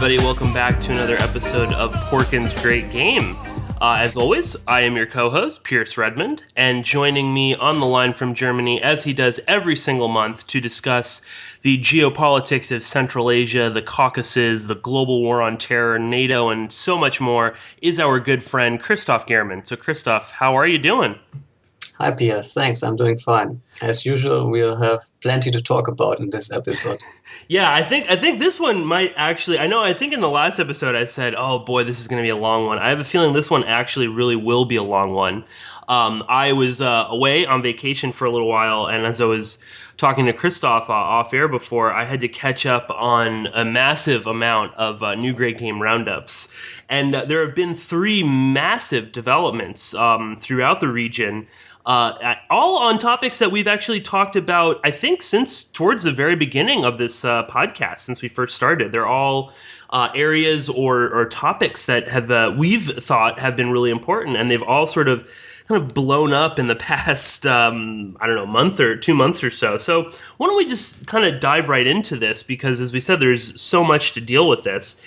everybody. Welcome back to another episode of Porkins' Great Game. As always, I am your co-host, Pierce Redmond, and joining me on the line from Germany, as he does every single month, to discuss the geopolitics of Central Asia, the Caucasus, the global war on terror, NATO, and so much more, is our good friend, Christoph Gehrman. So, Christoph, how are you doing? Hi, Pierce. Thanks. I'm doing fine. As usual, we'll have plenty to talk about in this episode. Yeah, I think this one might actually. I think in the last episode I said, "Oh boy, this is going to be a long one." I have a feeling this one actually really will be a long one. I was away on vacation for a little while, and as I was talking to Christoph off air before, I had to catch up on a massive amount of new Great Game roundups, and there have been three massive developments throughout the region. All on topics that we've actually talked about, I think, since towards the very beginning of this podcast, since we first started. They're all areas or topics that have we've thought have been really important, and they've all sort of kind of blown up in the past, month or 2 months or so. So why don't we just kind of dive right into this, because as we said, there's so much to deal with this.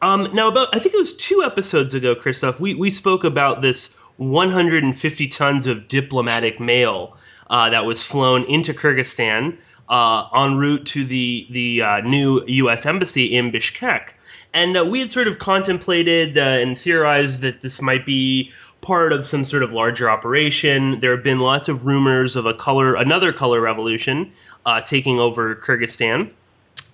Now, I think it was 2 episodes ago, Christoph, we spoke about this 150 tons of diplomatic mail that was flown into Kyrgyzstan en route to the new U.S. embassy in Bishkek. And we had sort of contemplated and theorized that this might be part of some sort of larger operation. There have been lots of rumors of another color revolution taking over Kyrgyzstan.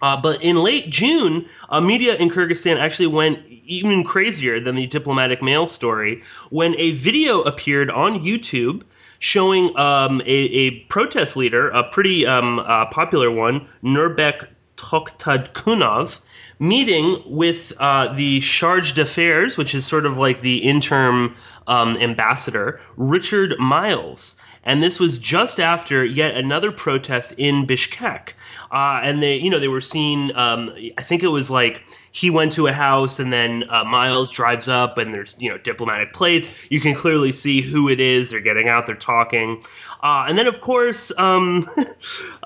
But in late June, media in Kyrgyzstan actually went even crazier than the diplomatic mail story when a video appeared on YouTube showing a protest leader, a pretty popular one, Nurbek Toktadkunov, meeting with the charge d'affaires, which is sort of like the interim ambassador, Richard Miles. And this was just after yet another protest in Bishkek. And they were seen, I think it was like he went to a house and then Miles drives up and there's, diplomatic plates. You can clearly see who it is. They're getting out, they're talking. And then, of course, Miles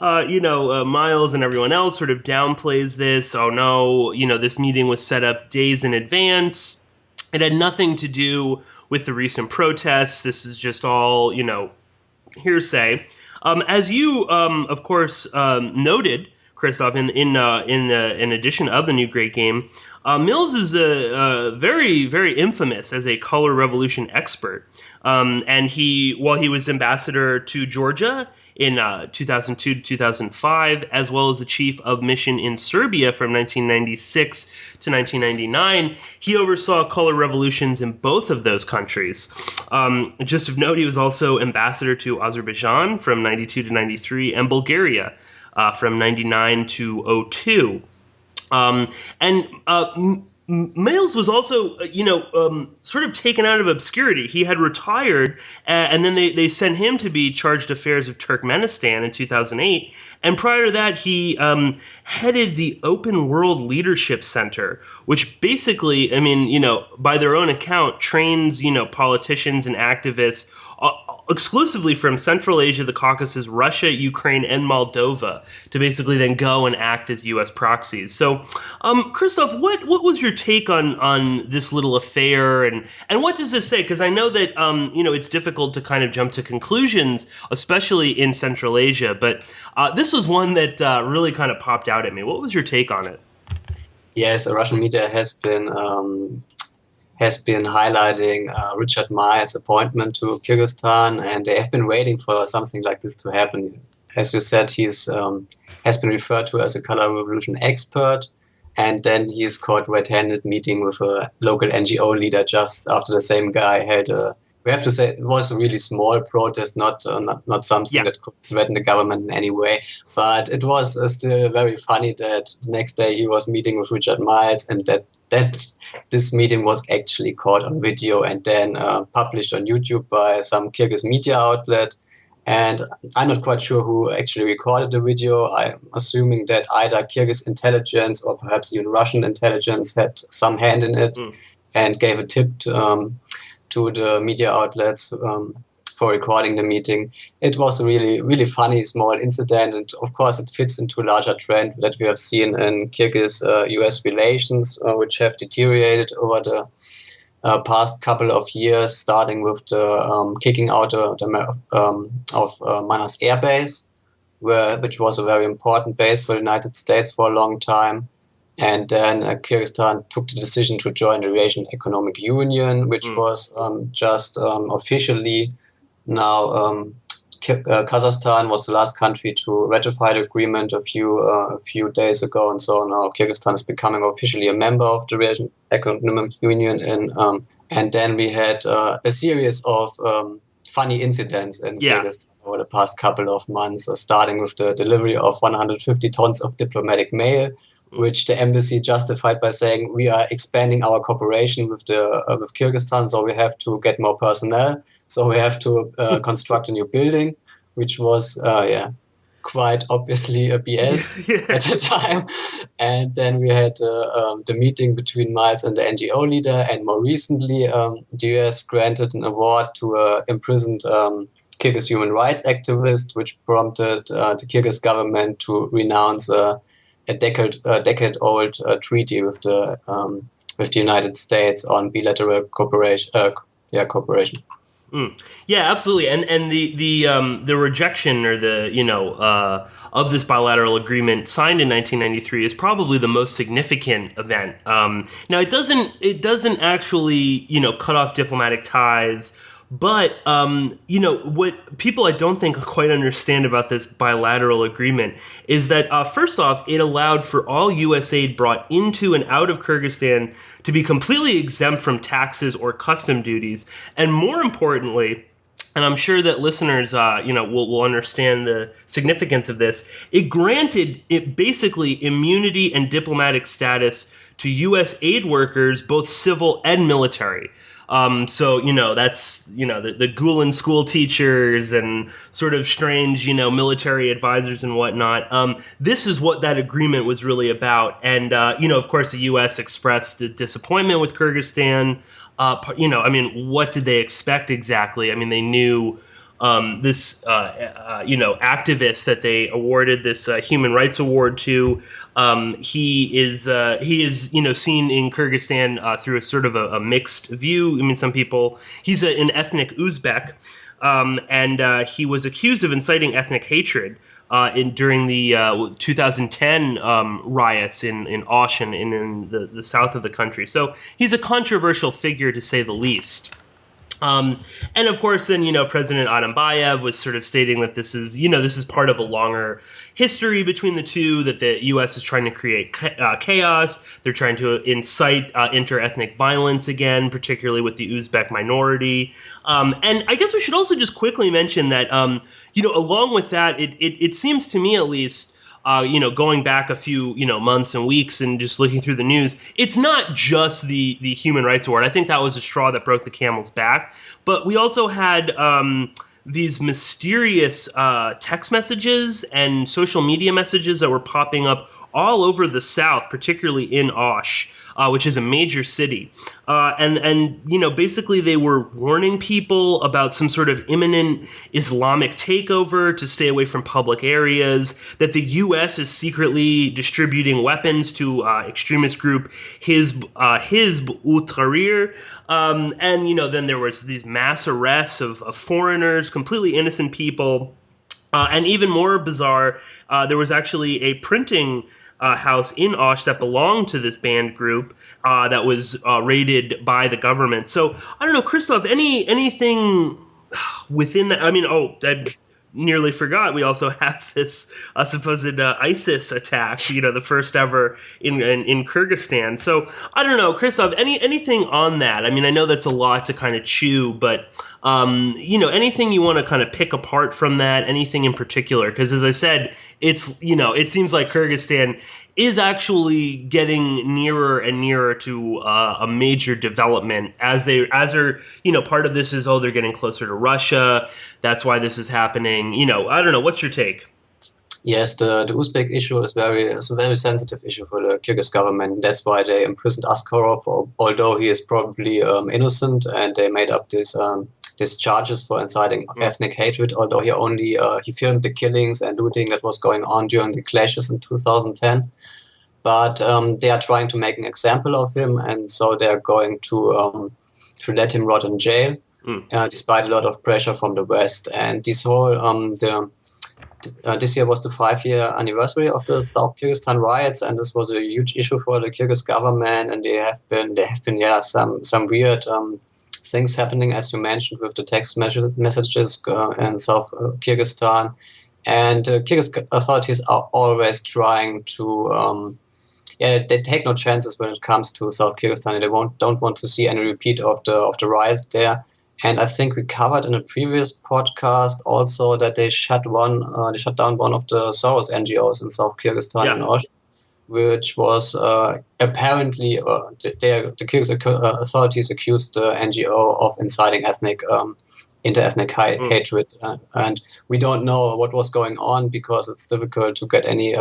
and everyone else sort of downplays this. Oh, no, this meeting was set up days in advance. It had nothing to do with the recent protests. This is just all, hearsay. As you, of course, noted, Christoph, in edition of the New Great Game, Mills is very, very infamous as a color revolution expert. And while he was ambassador to Georgia in 2002 to 2005, as well as the chief of mission in Serbia from 1996 to 1999, he oversaw color revolutions in both of those countries. Just of note, he was also ambassador to Azerbaijan from 92 to 93 and Bulgaria from 99 to 02. Miles was also, sort of taken out of obscurity. He had retired, and then they sent him to be charge d'affaires of Turkmenistan in 2008. And prior to that, he headed the Open World Leadership Center, which basically, by their own account, trains, politicians and activists exclusively from Central Asia, the Caucasus, Russia, Ukraine, and Moldova to basically then go and act as U.S. proxies. So, Christoph, what was your take on this little affair, and what does this say? Because I know that it's difficult to kind of jump to conclusions, especially in Central Asia, but this was one that really kind of popped out at me. What was your take on it? Yes, Russian media has been highlighting Richard Miles' appointment to Kyrgyzstan, and they have been waiting for something like this to happen. As you said, he's has been referred to as a color revolution expert, and then he's caught red-handed meeting with a local NGO leader just after the same guy had we have to say it was a really small protest, not something that could threaten the government in any way. But it was still very funny that the next day he was meeting with Richard Miles, and that this meeting was actually caught on video and then published on YouTube by some Kyrgyz media outlet. And I'm not quite sure who actually recorded the video. I'm assuming that either Kyrgyz intelligence or perhaps even Russian intelligence had some hand in it and gave a tip to the media outlets for recording the meeting. It was a really, really funny small incident, and of course it fits into a larger trend that we have seen in Kyrgyz-US relations, which have deteriorated over the past couple of years, starting with the kicking out of Manas Air Base, which was a very important base for the United States for a long time. And then Kyrgyzstan took the decision to join the Eurasian Economic Union, which was just officially now. Kazakhstan was the last country to ratify the agreement a few days ago, and so now Kyrgyzstan is becoming officially a member of the Eurasian Economic Union. And then we had a series of funny incidents in Kyrgyzstan over the past couple of months, starting with the delivery of 150 tons of diplomatic mail, which the embassy justified by saying we are expanding our cooperation with Kyrgyzstan, so we have to get more personnel, so we have to construct a new building, which was quite obviously a BS at the time. And then we had the meeting between Miles and the NGO leader, and more recently the US granted an award to an imprisoned Kyrgyz human rights activist, which prompted the Kyrgyz government to renounce a decade-old treaty with the United States on bilateral cooperation. Yeah, absolutely. And the rejection or of this bilateral agreement signed in 1993 is probably the most significant event. Now it doesn't actually cut off diplomatic ties. But, what people I don't think quite understand about this bilateral agreement is that, first off, it allowed for all U.S. aid brought into and out of Kyrgyzstan to be completely exempt from taxes or custom duties. And more importantly, and I'm sure that listeners, will understand the significance of this, it granted it basically immunity and diplomatic status to U.S. aid workers, both civil and military. So, that's, the Gulen school teachers and sort of strange, military advisors and whatnot. This is what that agreement was really about. And, of course, the U.S. expressed disappointment with Kyrgyzstan. What did they expect exactly? I mean, they knew this activist that they awarded this human rights award to. He is seen in Kyrgyzstan through a sort of a mixed view. I mean, some people, he's an ethnic Uzbek, and he was accused of inciting ethnic hatred during the 2010 riots in Osh and in the south of the country. So he's a controversial figure, to say the least. And of course, then, President Atambayev was sort of stating that this is part of a longer history between the two, that the U.S. is trying to create chaos. They're trying to incite inter-ethnic violence again, particularly with the Uzbek minority. And I guess we should also just quickly mention that, along with that, it seems to me at least, going back a few, months and weeks and just looking through the news, it's not just the Human Rights Award. I think that was a straw that broke the camel's back. But we also had these mysterious text messages and social media messages that were popping up all over the South, particularly in Osh, which is a major city. And basically they were warning people about some sort of imminent Islamic takeover, to stay away from public areas, that the U.S. is secretly distributing weapons to extremist group Hizb ut-Tahrir. And, then there was these mass arrests of foreigners, completely innocent people. And even more bizarre, there was actually a printing house in Osh that belonged to this banned group that was raided by the government. So I don't know, Christoph, anything within that? I mean, I nearly forgot. We also have this supposed ISIS attack, the first ever in Kyrgyzstan. So I don't know, Christoph, anything on that? I mean, I know that's a lot to kind of chew, but anything you want to kind of pick apart from that? Anything in particular? Because as I said, it's it seems like Kyrgyzstan is actually getting nearer and nearer to a major development as they're part of this is they're getting closer to Russia. That's why this is happening. I don't know. What's your take? Yes, the Uzbek issue is a very sensitive issue for the Kyrgyz government. That's why they imprisoned Askarov, although he is probably innocent, and they made up this these charges for inciting ethnic hatred, although he filmed the killings and looting that was going on during the clashes in 2010. But they are trying to make an example of him, and so they are going to let him rot in jail, despite a lot of pressure from the West. And this whole this year was the 5-year anniversary of the South Kyrgyzstan riots, and this was a huge issue for the Kyrgyz government. And there have been some weird things happening, as you mentioned, with the text messages in South Kyrgyzstan. And Kyrgyz authorities are always trying to they take no chances when it comes to South Kyrgyzstan, and they don't want to see any repeat of the riots there. And I think we covered in a previous podcast also that they shut down one of the Soros NGOs in South Kyrgyzstan in Osh, which was apparently the Kyrgyz authorities accused the NGO of inciting inter-ethnic hatred, and we don't know what was going on because it's difficult to get any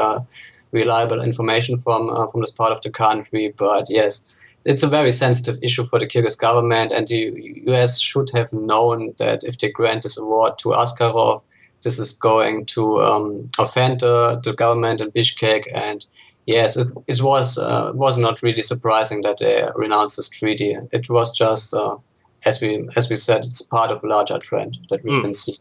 reliable information from this part of the country. But yes, it's a very sensitive issue for the Kyrgyz government, and the US should have known that if they grant this award to Askarov, this is going to offend the government in Bishkek. And yes, it was not really surprising that they renounced this treaty. It was just, as we said, it's part of a larger trend that we've been seeing.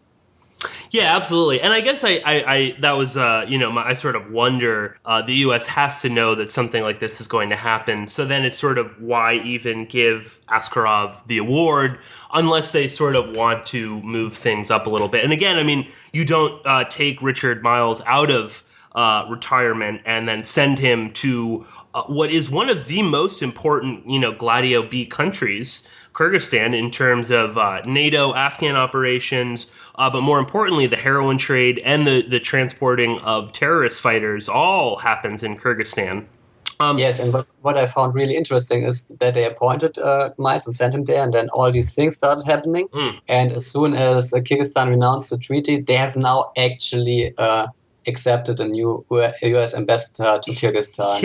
Yeah, absolutely. And I guess I that was, I sort of wonder, the U.S. has to know that something like this is going to happen. So then it's sort of why even give Askarov the award unless they sort of want to move things up a little bit. And again, I mean, you don't take Richard Miles out of retirement and then send him to what is one of the most important, Gladio B countries, Kyrgyzstan, in terms of NATO, Afghan operations, but more importantly, the heroin trade and the transporting of terrorist fighters all happens in Kyrgyzstan. Yes, and what I found really interesting is that they appointed Miles and sent him there, and then all these things started happening. And as soon as Kyrgyzstan renounced the treaty, they have now actually accepted a new U.S. ambassador to Kyrgyzstan,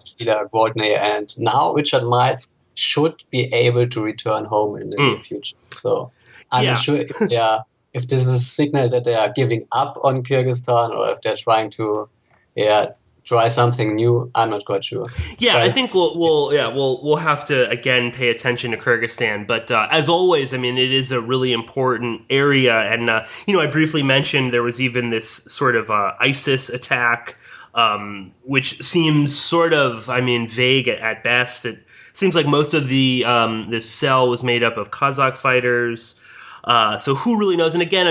Sheila Gwaldney, and now Richard Miles should be able to return home in the near future. So I'm not sure if this is a signal that they are giving up on Kyrgyzstan or if they're trying to try something new. I'm not quite sure. Yeah, I think we'll have to again pay attention to Kyrgyzstan. But as always, I mean, it is a really important area, and I briefly mentioned there was even this sort of ISIS attack, which seems sort of, vague at best. It seems like most of this cell was made up of Kazakh fighters. So who really knows? And again,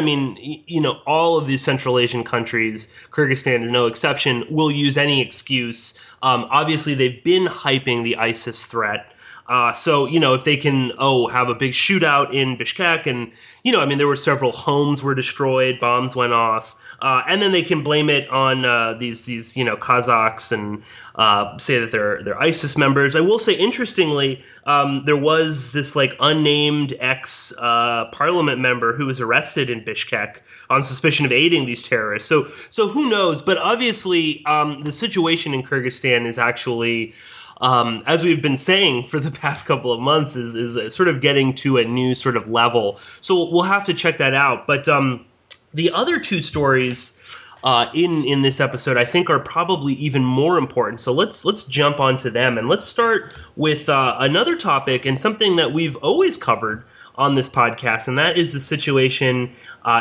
all of these Central Asian countries, Kyrgyzstan is no exception, will use any excuse. Obviously, they've been hyping the ISIS threat. So, if they can, have a big shootout in Bishkek and, there were several homes were destroyed, bombs went off, and then they can blame it on these Kazakhs and say that they're ISIS members. I will say, interestingly, there was this unnamed ex-parliament member who was arrested in Bishkek on suspicion of aiding these terrorists. So who knows? But obviously, the situation in Kyrgyzstan is actually, as we've been saying for the past couple of months, is sort of getting to a new sort of level. So we'll have to check that out. But the other two stories in this episode, I think, are probably even more important. So let's jump onto them, and let's start with another topic and something that we've always covered on this podcast, and that is the situation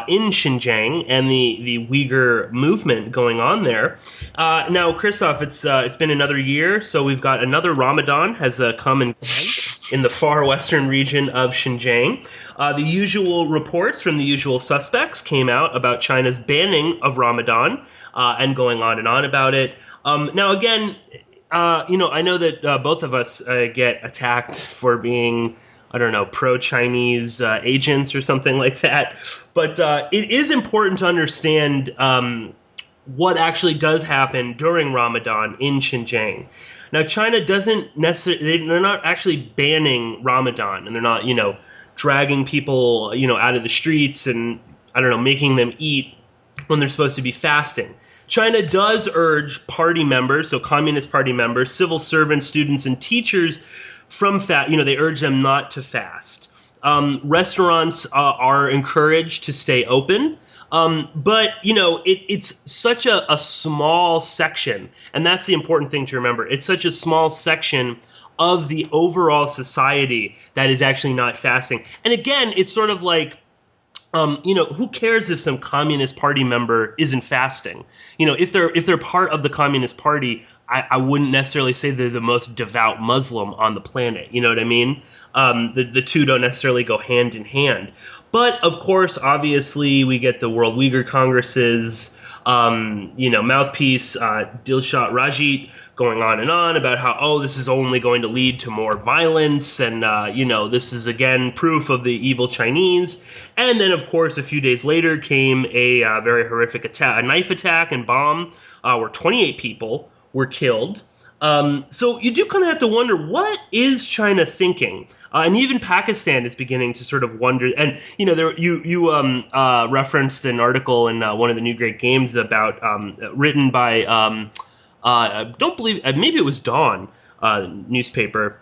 in Xinjiang and the Uyghur movement going on there. Now, Christoph, it's been another year, so we've got another Ramadan has come and gone in the far western region of Xinjiang. The usual reports from the usual suspects came out about China's banning of Ramadan and going on and on about it. Now, again, I know that both of us get attacked for being, I don't know, pro-Chinese agents or something like that. But it is important to understand what actually does happen during Ramadan in Xinjiang. Now, China doesn't necessarily, they're not actually banning Ramadan, and they're not, dragging people, out of the streets and, making them eat when they're supposed to be fasting. China does urge party members, so Communist Party members, civil servants, students, and teachers from they urge them not to fast. Restaurants are encouraged to stay open. But it's such a small section, and that's the important thing to remember. It's such a small section of the overall society that is actually not fasting. And again, it's sort of like, who cares if some Communist Party member isn't fasting? If they're part of the Communist Party, I wouldn't necessarily say they're the most devout Muslim on the planet. You know what I mean? The two don't necessarily go hand in hand. But of course, obviously, we get the World Uyghur Congresses, mouthpiece Dilshat Rajit going on and on about how, this is only going to lead to more violence, and this is again proof of the evil Chinese. And then, of course, a few days later came a very horrific attack, a knife attack and bomb, where 28 people were killed. So you do kind of have to wonder, what is China thinking? And even Pakistan is beginning to sort of wonder. And you referenced an article in one of the New Great Games about written by I don't believe, maybe it was Dawn newspaper,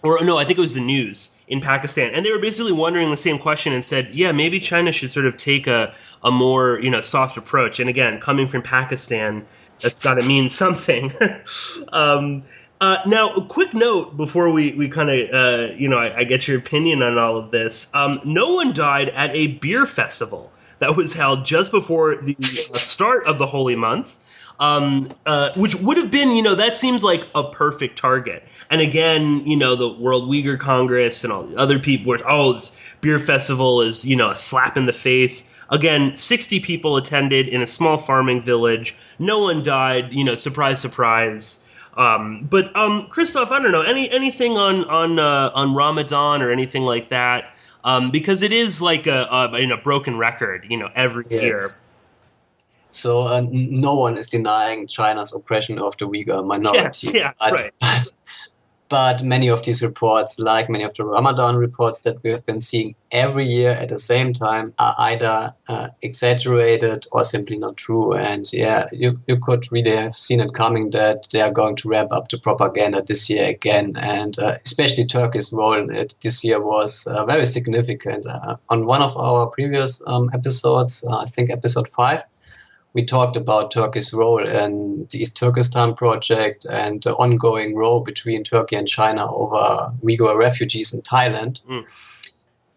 or no, I think it was the News in Pakistan, and they were basically wondering the same question and said, yeah, maybe China should sort of take a more soft approach. And again, coming from Pakistan, that's got to mean something. Now, a quick note before we kind of, I get your opinion on all of this. No one died at a beer festival that was held just before the start of the holy month, which would have been, that seems like a perfect target. And again, the World Uyghur Congress and all the other people were, this beer festival is, a slap in the face. Again, 60 people attended in a small farming village. No one died. Surprise, surprise. But Christoph, I don't know, anything on Ramadan or anything like that, because it is like a broken record, every year. So no one is denying China's oppression of the Uyghur minority. Yes, right. But many of these reports, like many of the Ramadan reports that we have been seeing every year at the same time, are either exaggerated or simply not true. And you could really have seen it coming that they are going to ramp up the propaganda this year again. And especially Turkey's role in it this year was very significant. On one of our previous episodes, I think episode 5, we talked about Turkey's role in the East Turkestan project and the ongoing role between Turkey and China over Uyghur refugees in Thailand.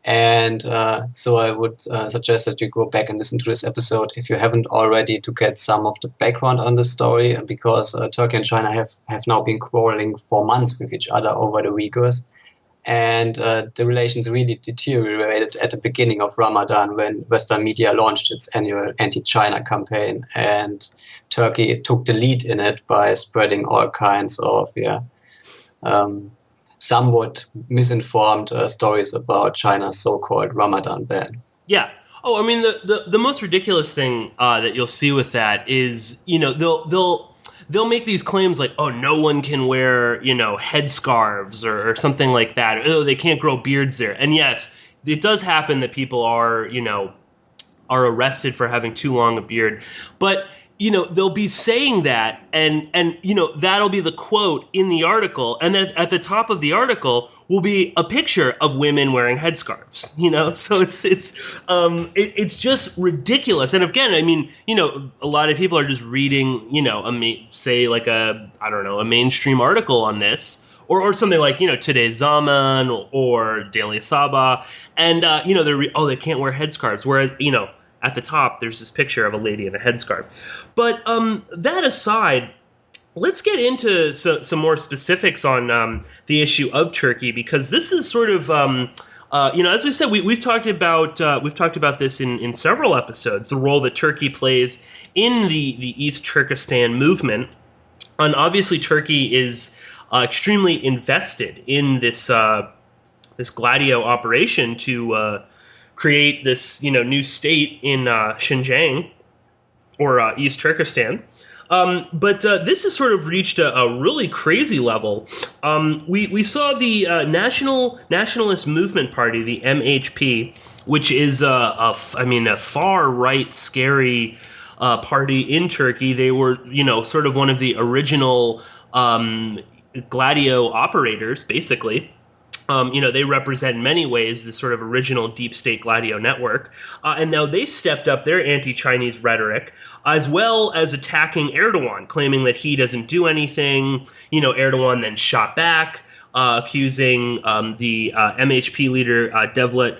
And so I would suggest that you go back and listen to this episode if you haven't already, to get some of the background on the story, because Turkey and China have now been quarreling for months with each other over the Uyghurs. And the relations really deteriorated at the beginning of Ramadan, when Western media launched its annual anti-China campaign, and Turkey took the lead in it by spreading all kinds of somewhat misinformed stories about China's so-called Ramadan ban. Yeah. Oh, I mean, the most ridiculous thing that you'll see with that is, they'll make these claims like, no one can wear, headscarves or something like that. They can't grow beards there. And yes, it does happen that people are arrested for having too long a beard. But, they'll be saying that, and that'll be the quote in the article. And then at the top of the article will be a picture of women wearing headscarves, so it's just ridiculous. And again, I mean, a lot of people are just reading, say like a mainstream article on this, or something like, Today's Zaman or Daily Sabah, and, they can't wear headscarves. Whereas, at the top, there's this picture of a lady in a headscarf. But that aside, let's get into some more specifics on the issue of Turkey, because this is sort of, as we said, we've talked about this in several episodes, the role that Turkey plays in the East Turkestan movement. And obviously, Turkey is extremely invested in this Gladio operation to create this new state in Xinjiang, or East Turkestan. But this has sort of reached a really crazy level. We saw the Nationalist Movement Party, the MHP, which is a far right, scary party in Turkey. They were sort of one of the original Gladio operators, basically. They represent in many ways this sort of original deep state Gladio network. And now they stepped up their anti-Chinese rhetoric, as well as attacking Erdogan, claiming that he doesn't do anything. Erdogan then shot back, accusing the MHP leader, Devlet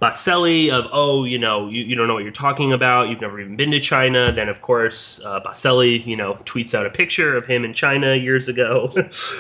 Baseli, of, you don't know what you're talking about. You've never even been to China. Then, of course, Baseli, tweets out a picture of him in China years ago.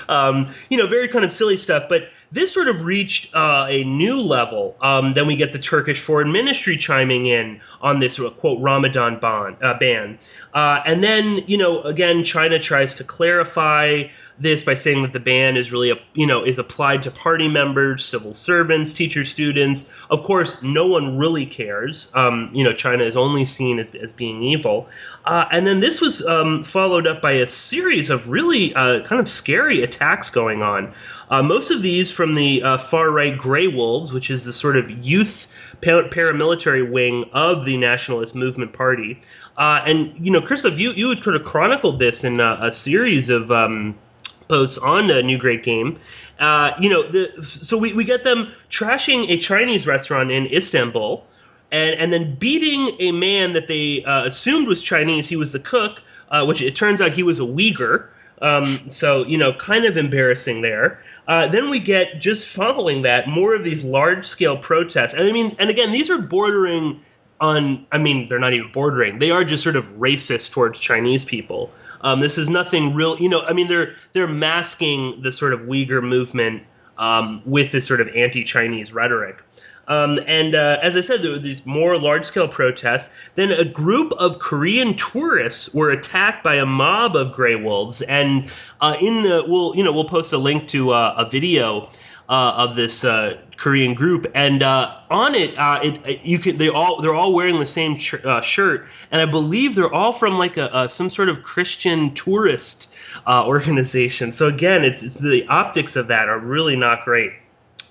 Very kind of silly stuff. But this sort of reached a new level. Then we get the Turkish Foreign Ministry chiming in on this, quote, Ramadan ban. And then, again, China tries to clarify this by saying that the ban is really, is applied to party members, civil servants, teachers, students. Of course, no one really cares. China is only seen as being evil. And then this was followed up by a series of really kind of scary attacks going on. Most of these from the far-right Greywolves, which is the sort of youth paramilitary wing of the Nationalist Movement Party. And Christoph, you had kind of chronicled this in a series of posts on a New Great Game. So we get them trashing a Chinese restaurant in Istanbul, and then beating a man that they assumed was Chinese. He was the cook, which it turns out he was a Uyghur. So kind of embarrassing there. Then we get, just following that, more of these large-scale protests. And again, these are bordering on, they're not even bordering. They are just sort of racist towards Chinese people. This is nothing real, they're masking the sort of Uyghur movement with this sort of anti-Chinese rhetoric. As I said, there were these more large-scale protests. Then a group of Korean tourists were attacked by a mob of Greywolves, and we'll post a link to a video of this Korean group, and on it, they're all wearing the same shirt, and I believe they're all from like some sort of Christian tourist organization. So again, it's the optics of that are really not great.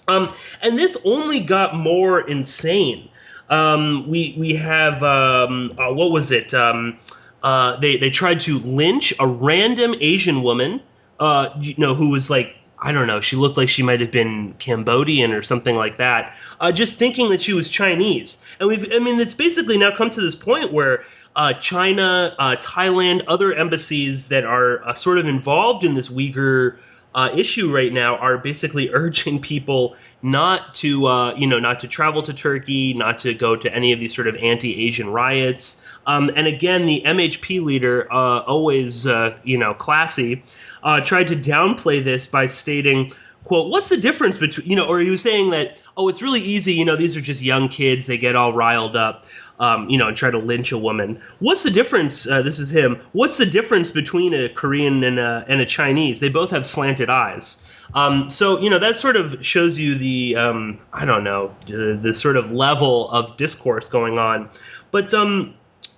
And this only got more insane. We have what was it? They tried to lynch a random Asian woman, who was like, I don't know, she looked like she might have been Cambodian or something like that, just thinking that she was Chinese. And it's basically now come to this point where China, Thailand, other embassies that are sort of involved in this Uyghur issue right now are basically urging people not to travel to Turkey, not to go to any of these sort of anti-Asian riots. And again, the MHP leader, always classy, tried to downplay this by stating, quote, "What's the difference between," or he was saying that, "Oh, it's really easy, these are just young kids, they get all riled up, and try to lynch a woman. What's the difference?" This is him. "What's the difference between a Korean and a Chinese? They both have slanted eyes." So that sort of shows you the the sort of level of discourse going on. But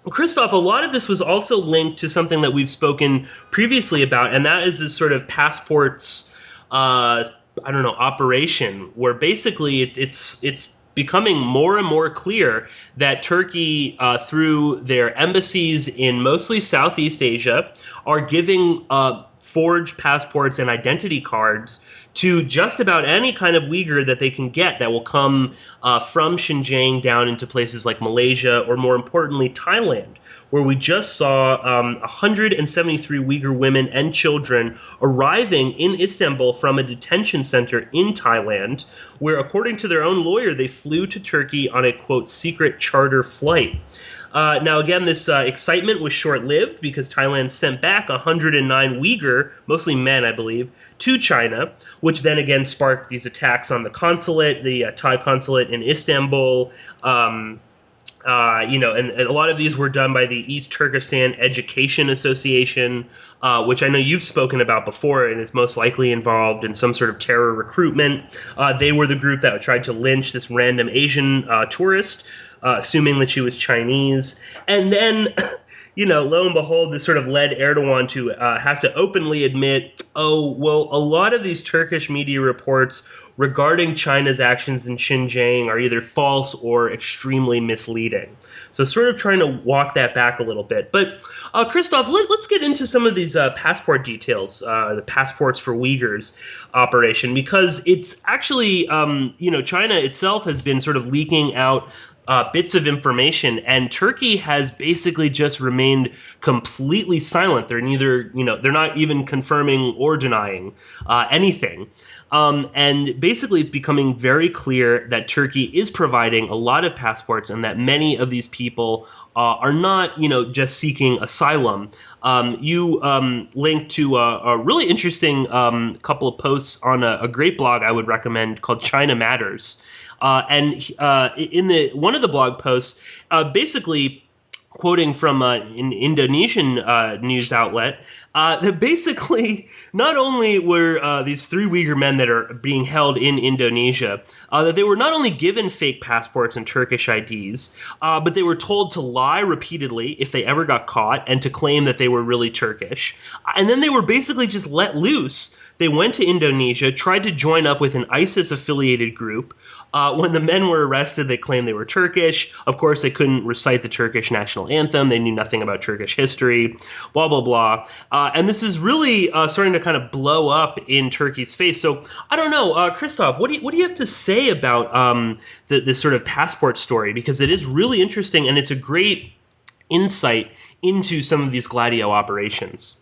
Christoph, a lot of this was also linked to something that we've spoken previously about, and that is this sort of passports, operation, where basically it's becoming more and more clear that Turkey, through their embassies in mostly Southeast Asia, are giving forged passports and identity cards to just about any kind of Uyghur that they can get that will come from Xinjiang down into places like Malaysia, or more importantly, Thailand, where we just saw 173 Uyghur women and children arriving in Istanbul from a detention center in Thailand, where, according to their own lawyer, they flew to Turkey on a, quote, secret charter flight. Now, again, this excitement was short-lived because Thailand sent back 109 Uyghur, mostly men, I believe, to China, which then again sparked these attacks on the consulate, the Thai consulate in Istanbul. And a lot of these were done by the East Turkestan Education Association, which I know you've spoken about before and is most likely involved in some sort of terror recruitment. They were the group that tried to lynch this random Asian tourist, assuming that she was Chinese. And then, lo and behold, this sort of led Erdogan to have to openly admit, a lot of these Turkish media reports regarding China's actions in Xinjiang are either false or extremely misleading. So sort of trying to walk that back a little bit. But Christoph, let's get into some of these passport details, the passports for Uyghurs operation, because it's actually, China itself has been sort of leaking out bits of information, and Turkey has basically just remained completely silent. They're they're not even confirming or denying anything. And basically, it's becoming very clear that Turkey is providing a lot of passports, and that many of these people are not, just seeking asylum. You linked to a really interesting couple of posts on a great blog I would recommend called China Matters. And in one of the blog posts, basically quoting from an Indonesian news outlet, that basically not only were these 3 Uyghur men that are being held in Indonesia, that they were not only given fake passports and Turkish IDs, but they were told to lie repeatedly if they ever got caught and to claim that they were really Turkish. And then they were basically just let loose. They went to Indonesia, tried to join up with an ISIS-affiliated group. When the men were arrested, they claimed they were Turkish. Of course, they couldn't recite the Turkish national anthem. They knew nothing about Turkish history, blah, blah, blah. And this is really starting to kind of blow up in Turkey's face. So I don't know, Christoph, what do you have to say about this sort of passport story? Because it is really interesting, and it's a great insight into some of these Gladio operations.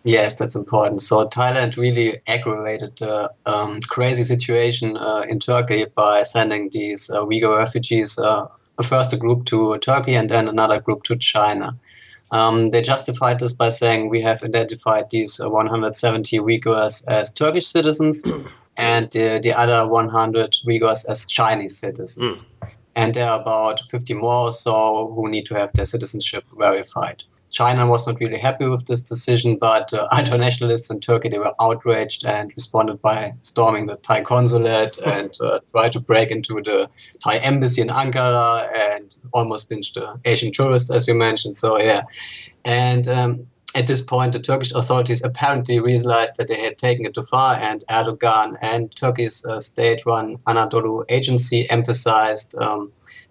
Yes, that's important. So Thailand really aggravated the crazy situation in Turkey by sending these Uyghur refugees, first a group to Turkey and then another group to China. They justified this by saying we have identified these 170 Uyghurs as Turkish citizens and the other 100 Uyghurs as Chinese citizens. And there are about 50 more or so who need to have their citizenship verified. China was not really happy with this decision, but other nationalists in Turkey, they were outraged and responded by storming the Thai consulate and tried to break into the Thai embassy in Ankara and almost lynched the Asian tourists, as you mentioned. So, yeah. And at this point, the Turkish authorities apparently realized that they had taken it too far, and Erdogan and Turkey's state-run Anadolu agency emphasized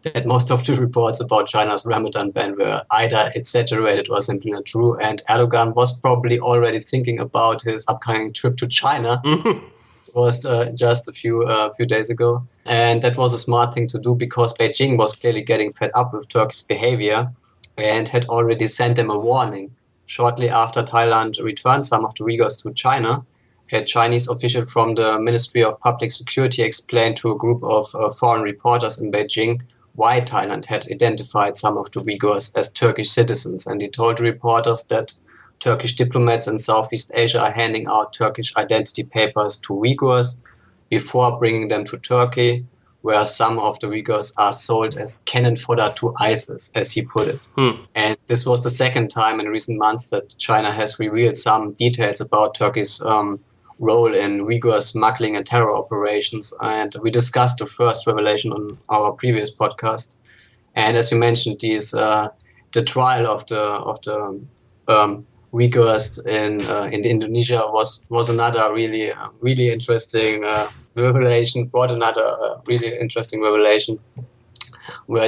that most of the reports about China's Ramadan ban were either exaggerated or simply not true. And Erdogan was probably already thinking about his upcoming trip to China. It was just a few days ago. And that was a smart thing to do because Beijing was clearly getting fed up with Turkey's behavior and had already sent them a warning. Shortly after Thailand returned some of the Uyghurs to China, a Chinese official from the Ministry of Public Security explained to a group of foreign reporters in Beijing why Thailand had identified some of the Uyghurs as Turkish citizens. And he told reporters that Turkish diplomats in Southeast Asia are handing out Turkish identity papers to Uyghurs before bringing them to Turkey, where some of the Uyghurs are sold as cannon fodder to ISIS, as he put it. And this was the second time in recent months that China has revealed some details about Turkey's role in Uyghur smuggling and terror operations. And we discussed the first revelation on our previous podcast. And as you mentioned, the trial of the Uyghurs in Indonesia was another really interesting revelation. Brought another really interesting revelation, where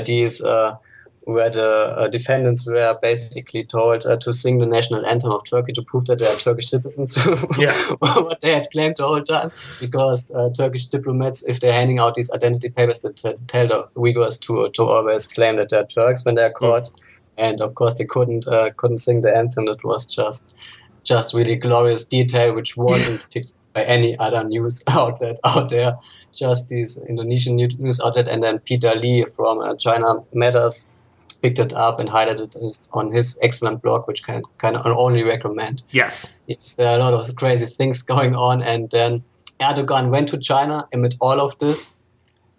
the defendants were basically told to sing the national anthem of Turkey to prove that they are Turkish citizens, what they had claimed the whole time, because Turkish diplomats, if they're handing out these identity papers, that tell the Uyghurs to always claim that they're Turks when they're caught. And of course they couldn't sing the anthem. That was just really glorious detail, which wasn't picked by any other news outlet out there, just these Indonesian news outlet. And then Peter Lee from China Matters picked it up and highlighted it on his excellent blog, which can only recommend. Yes, there are a lot of crazy things going on. And then Erdogan went to China amid all of this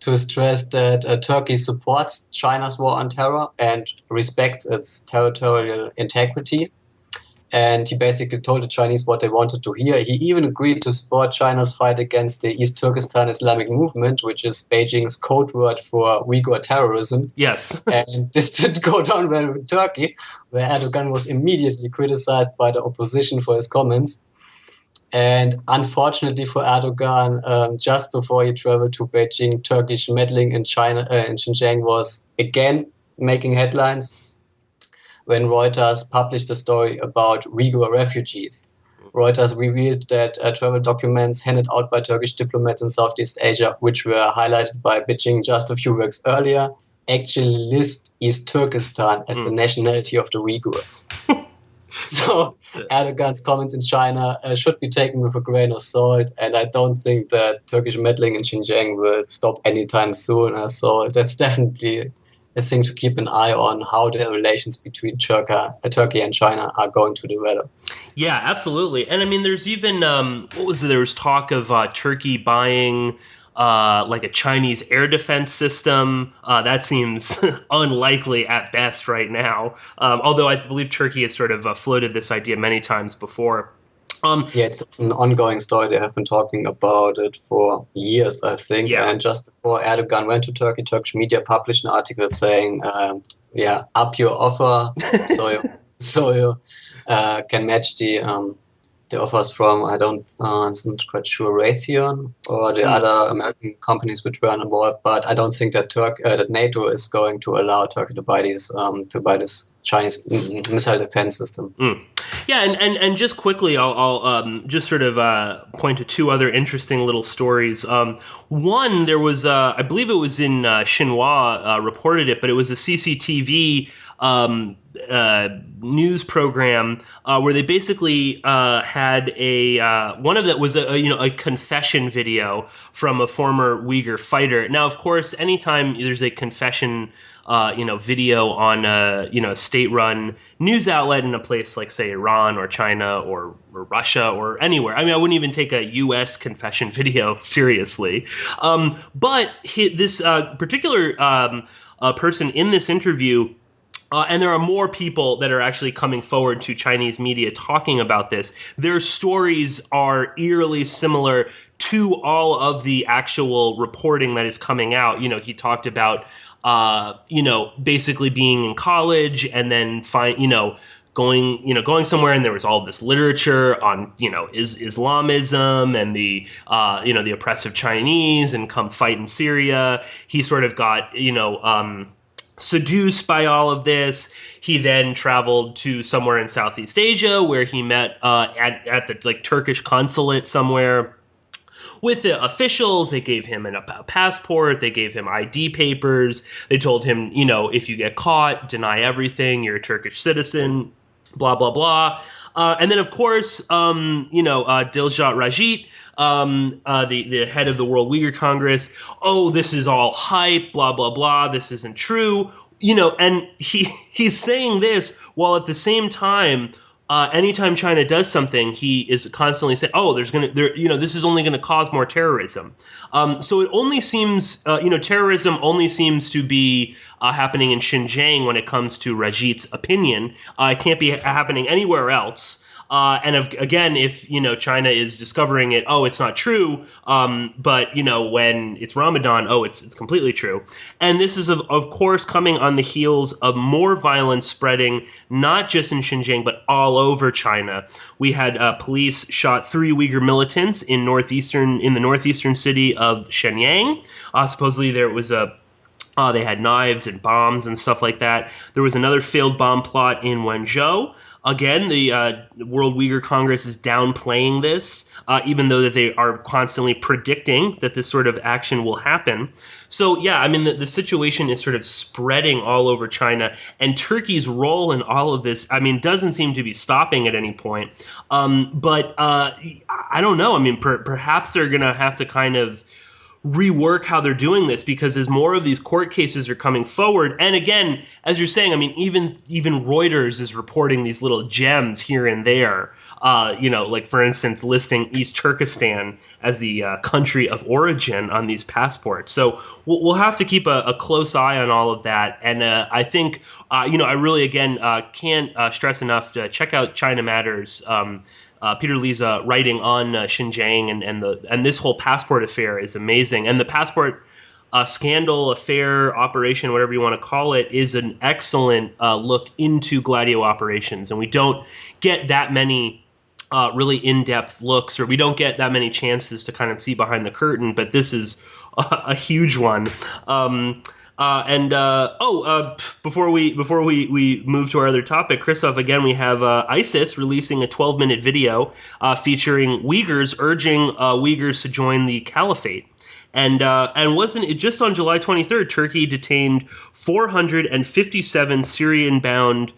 to stress that Turkey supports China's war on terror and respects its territorial integrity. And he basically told the Chinese what they wanted to hear. He even agreed to support China's fight against the East Turkestan Islamic Movement, which is Beijing's code word for Uyghur terrorism. Yes. And this didn't go down well in Turkey, where Erdogan was immediately criticized by the opposition for his comments. And unfortunately for Erdogan, just before he traveled to Beijing, Turkish meddling in China, in Xinjiang, was again making headlines when Reuters published a story about Uyghur refugees. Reuters revealed that travel documents handed out by Turkish diplomats in Southeast Asia, which were highlighted by Beijing just a few weeks earlier, actually list East Turkestan as the nationality of the Uyghurs. So Erdogan's comments in China should be taken with a grain of salt, and I don't think that Turkish meddling in Xinjiang will stop anytime soon. So that's definitely a thing to keep an eye on, how the relations between Turkey and China are going to develop. Yeah, absolutely. And I mean, there's even what was it? There was talk of Turkey buying like a Chinese air defense system. That seems unlikely at best right now. Although I believe Turkey has sort of floated this idea many times before. Yeah, it's an ongoing story. They have been talking about it for years, I think. Yeah. And just before Erdogan went to Turkey, Turkish media published an article saying, "Yeah, up your offer, so you can match the offers from I'm not quite sure Raytheon or the other American companies which were involved, but I don't think that that NATO is going to allow Turkey to buy this Chinese missile defense system." Yeah, and just quickly, I'll just sort of point to two other interesting little stories. One, there was, I believe it was in Xinhua reported it, but it was a CCTV news program where they basically had one of that was a confession video from a former Uyghur fighter. Now, of course, anytime there's a confession video on a state-run news outlet in a place like, say, Iran or China or Russia or anywhere. I mean, I wouldn't even take a U.S. confession video seriously. But this particular person in this interview, and there are more people that are actually coming forward to Chinese media talking about this. Their stories are eerily similar to all of the actual reporting that is coming out. He talked about basically being in college and then going somewhere, and there was all this literature on Islamism and the oppressive Chinese and come fight in Syria. He sort of got seduced by all of this. He then traveled to somewhere in Southeast Asia where he met at the Turkish consulate somewhere with the officials. They gave him a passport. They gave him ID papers. They told him, if you get caught, deny everything. You're a Turkish citizen, blah, blah, blah. And then, of course, Diljat Rajit, the head of the World Uyghur Congress. Oh, this is all hype, blah, blah, blah. This isn't true. And he's saying this while at the same time, anytime China does something, he is constantly saying, "Oh, this is only going to cause more terrorism." So it only seems, terrorism only seems to be happening in Xinjiang when it comes to Rajit's opinion. It can't be happening anywhere else. Again, if China is discovering it, oh, it's not true. But when it's Ramadan, oh, it's completely true. And this is of course coming on the heels of more violence spreading, not just in Xinjiang but all over China. We had police shot 3 Uyghur militants in the northeastern city of Shenyang. Supposedly there was they had knives and bombs and stuff like that. There was another failed bomb plot in Wenzhou. Again, the World Uyghur Congress is downplaying this, even though that they are constantly predicting that this sort of action will happen. So, yeah, I mean, the situation is sort of spreading all over China, and Turkey's role in all of this, I mean, doesn't seem to be stopping at any point. But I don't know. I mean, perhaps they're going to have to kind of rework how they're doing this, because as more of these court cases are coming forward, and again, as you're saying, I mean, even Reuters is reporting these little gems here and there, like for instance, listing East Turkestan as the country of origin on these passports. So we'll have to keep a close eye on all of that. And I think, I really, again, can't stress enough to check out China Matters. Peter Lee's writing on Xinjiang and this whole passport affair is amazing. And the passport scandal, affair, operation, whatever you want to call it, is an excellent look into Gladio operations. And we don't get that many really in-depth looks, or we don't get that many chances to kind of see behind the curtain, but this is a huge one. Before we move to our other topic, Christoph, again, we have ISIS releasing a 12-minute video featuring Uyghurs urging Uyghurs to join the caliphate. And wasn't it just on July 23rd, Turkey detained 457 Syria-bound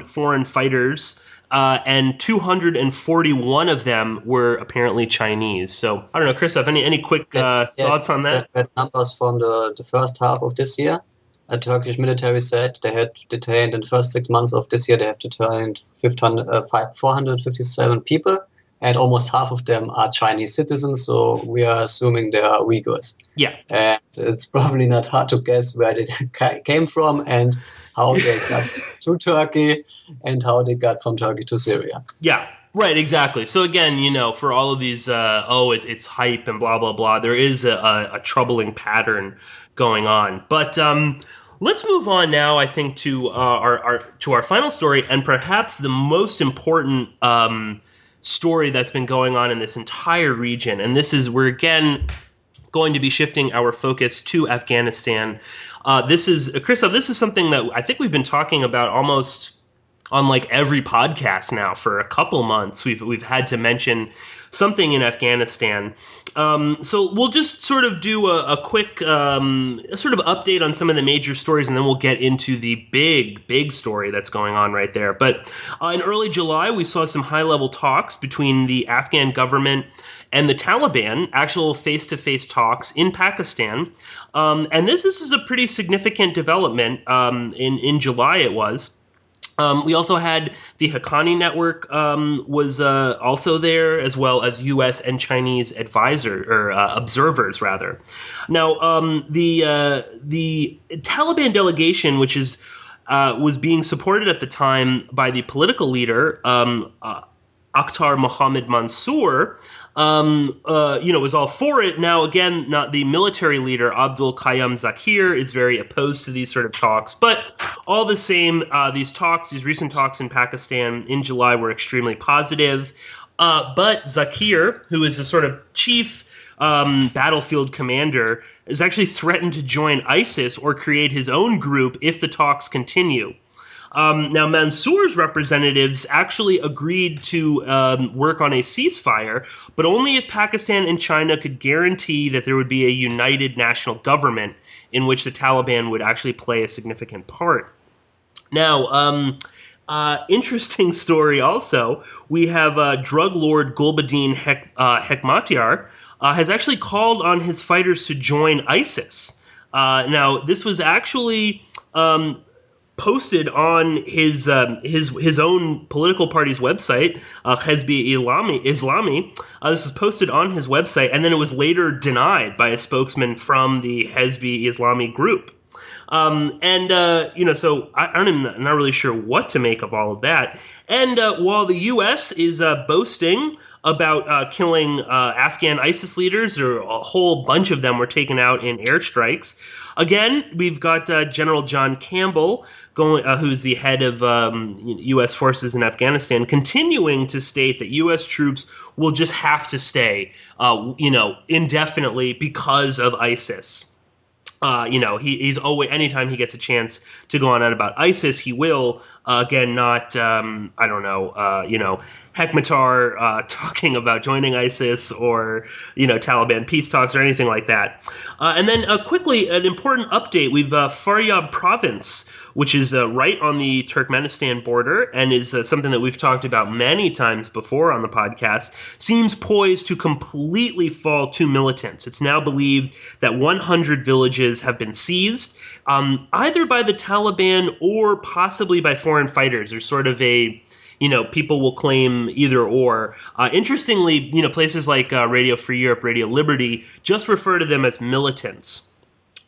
foreign fighters, and 241 of them were apparently Chinese. So I don't know, Christoph, any quick thoughts on that? That numbers from the first half of this year. A Turkish military said they had detained in the first 6 months of this year, they have detained 457 people, and almost half of them are Chinese citizens, so we are assuming they are Uyghurs. Yeah. And it's probably not hard to guess where they came from and how they got to Turkey and how they got from Turkey to Syria. Yeah, right, exactly. So again, for all of these, it's hype and blah, blah, blah, there is a troubling pattern going on. But let's move on now, I think, to our final story, and perhaps the most important story that's been going on in this entire region. And we're again going to be shifting our focus to Afghanistan. Christoph, this is something that I think we've been talking about almost on like every podcast now for a couple months. We've had to mention something in Afghanistan. So we'll just sort of do a quick sort of update on some of the major stories, and then we'll get into the big story that's going on right there. But in early July, we saw some high-level talks between the Afghan government and the Taliban, actual face-to-face talks in Pakistan. And this is a pretty significant development. In July it was. We also had the Haqqani Network was also there, as well as U.S. and Chinese observers, rather. Now, the Taliban delegation, which was being supported at the time by the political leader Akhtar Mohammed Mansour, was all for it. Now, again, not the military leader, Abdul Qayyum Zakir, is very opposed to these sort of talks. But all the same, these recent talks in Pakistan in July were extremely positive. But Zakir, who is the sort of chief battlefield commander, is actually threatened to join ISIS or create his own group if the talks continue. Now, Mansour's representatives actually agreed to work on a ceasefire, but only if Pakistan and China could guarantee that there would be a united national government in which the Taliban would actually play a significant part. Now, interesting story also, we have drug lord Gulbuddin Hekmatyar has actually called on his fighters to join ISIS. Now, this was actually posted on his own political party's website, Hezbi Islami. This was posted on his website, and then it was later denied by a spokesman from the Hezbi Islami group. So I'm not really sure what to make of all of that. And while the U.S. is boasting about killing Afghan ISIS leaders, or a whole bunch of them were taken out in airstrikes. Again, we've got General John Campbell, who's the head of U.S. forces in Afghanistan, continuing to state that U.S. troops will just have to stay, indefinitely because of ISIS. He's always, anytime he gets a chance to go on out about ISIS, he will. Again, not, Hekmatyar talking about joining ISIS or, Taliban peace talks or anything like that. And then quickly, an important update. We've Faryab province, which is right on the Turkmenistan border and is something that we've talked about many times before on the podcast, seems poised to completely fall to militants. It's now believed that 100 villages have been seized, either by the Taliban or possibly by foreign fighters. There's sort of a, people will claim either or. Interestingly, places like Radio Free Europe, Radio Liberty just refer to them as militants.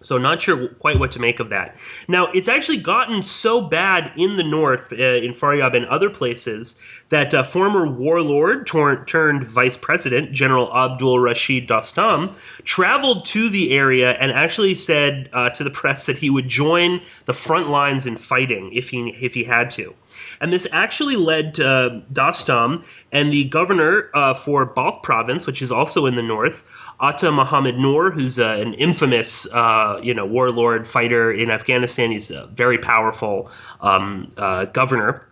So not sure quite what to make of that. Now, it's actually gotten so bad in the north, in Faryab and other places, that former warlord turned vice president, General Abdul Rashid Dostam, traveled to the area and actually said to the press that he would join the front lines in fighting if he had to. And this actually led to Dostam and the governor for Balkh province, which is also in the north, Atta Muhammad Noor, who's an infamous, warlord fighter in Afghanistan. He's a very powerful governor.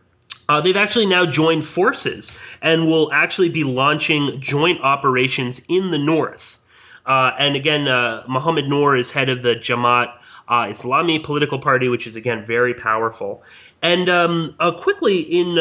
They've actually now joined forces and will actually be launching joint operations in the north. And again, Muhammad Noor is head of the Jamaat Islami political party, which is, again, very powerful. And quickly, in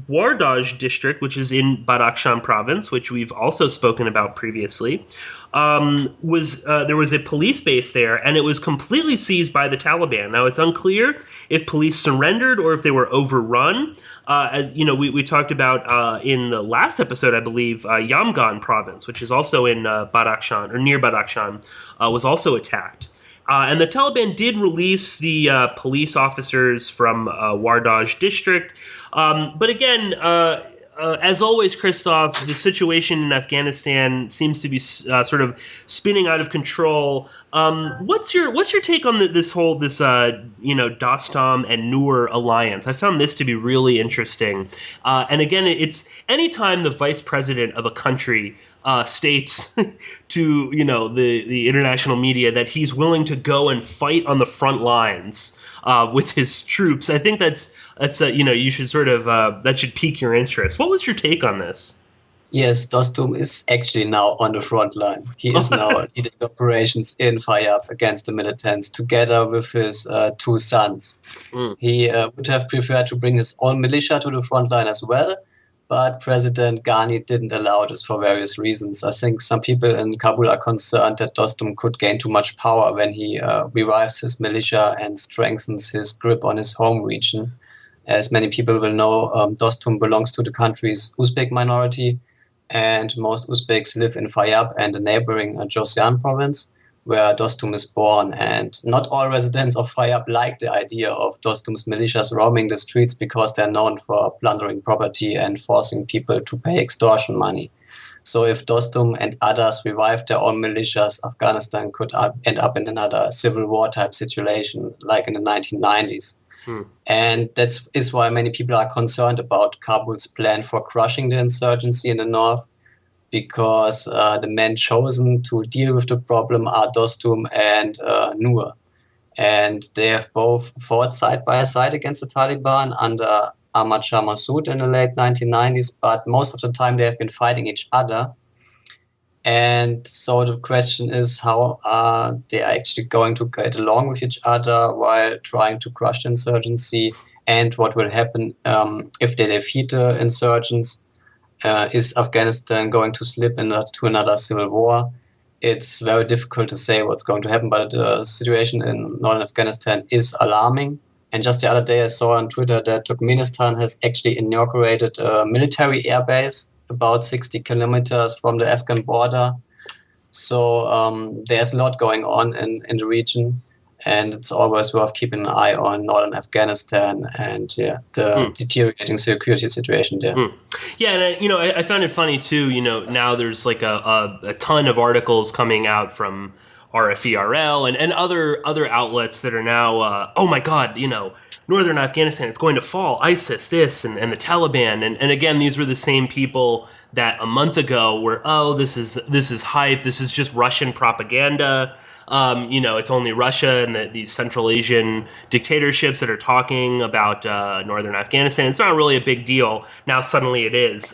Wardaj district, which is in Badakhshan province, which we've also spoken about previously, there was a police base there, and it was completely seized by the Taliban. Now, it's unclear if police surrendered or if they were overrun. As you know, we talked about in the last episode, I believe, Yamgan province, which is also in Badakhshan, or near Badakhshan, was also attacked. And the Taliban did release the police officers from Wardaj district. But again, as always, Christoph, the situation in Afghanistan seems to be sort of spinning out of control. What's your take on this Dostam and Noor alliance? I found this to be really interesting. And again, it's anytime the vice president of a country states to the international media that he's willing to go and fight on the front lines with his troops, I think that's you should sort of that should pique your interest. What was your take on this? Yes, Dostum is actually now on the front line. He is now leading operations in Faryab against the militants together with his two sons. He would have preferred to bring his own militia to the front line as well, but President Ghani didn't allow this for various reasons. I think some people in Kabul are concerned that Dostum could gain too much power when he revives his militia and strengthens his grip on his home region. As many people will know, Dostum belongs to the country's Uzbek minority, and most Uzbeks live in Faryab and the neighboring Josian province, where Dostum is born. And not all residents of Faryab like the idea of Dostum's militias roaming the streets because they're known for plundering property and forcing people to pay extortion money. So if Dostum and others revive their own militias, Afghanistan could end up in another civil war type situation like in the 1990s. And that is why many people are concerned about Kabul's plan for crushing the insurgency in the north, because the men chosen to deal with the problem are Dostum and Noor. And they have both fought side by side against the Taliban under Ahmad Shah Massoud in the late 1990s, but most of the time they have been fighting each other. And so the question is, how are they actually going to get along with each other while trying to crush the insurgency? And what will happen if they defeat the insurgents? Is Afghanistan going to slip into another civil war? It's very difficult to say what's going to happen, but the situation in northern Afghanistan is alarming. And just the other day I saw on Twitter that Turkmenistan has actually inaugurated a military airbase about 60 kilometers from the Afghan border. So there's a lot going on in the region, and it's always worth keeping an eye on northern Afghanistan and the deteriorating security situation there. Yeah, and I found it funny too. Now there's like a ton of articles coming out from RFERL and other outlets that are now, oh my God, northern Afghanistan is going to fall, ISIS, this, and the Taliban. And again, these were the same people that a month ago were, this is hype, this is just Russian propaganda. It's only Russia and these Central Asian dictatorships that are talking about northern Afghanistan. It's not really a big deal. Now suddenly it is.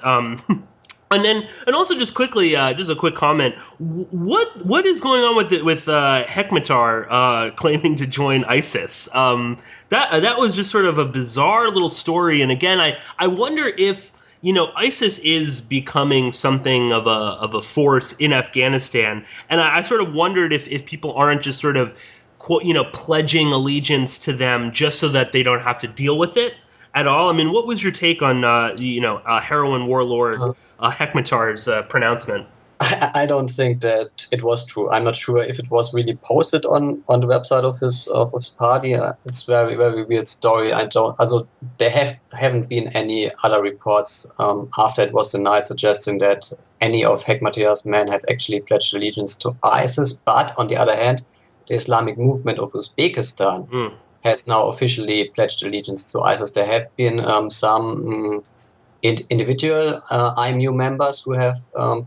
And also just quickly, just a quick comment. What is going on with Hekmatar claiming to join ISIS? That was just sort of a bizarre little story. And again, I wonder if ISIS is becoming something of a force in Afghanistan. And I sort of wondered if people aren't just sort of pledging allegiance to them just so that they don't have to deal with it at all. I mean, what was your take on heroin warlord Hekmatar's pronouncement? I don't think that it was true. I'm not sure if it was really posted on the website of his party. It's very weird story. I don't. Also, there haven't been any other reports after it was denied suggesting that any of Hekmatyar's men have actually pledged allegiance to ISIS. But on the other hand, the Islamic movement of Uzbekistan has now officially pledged allegiance to ISIS. There have been some individual IMU members who have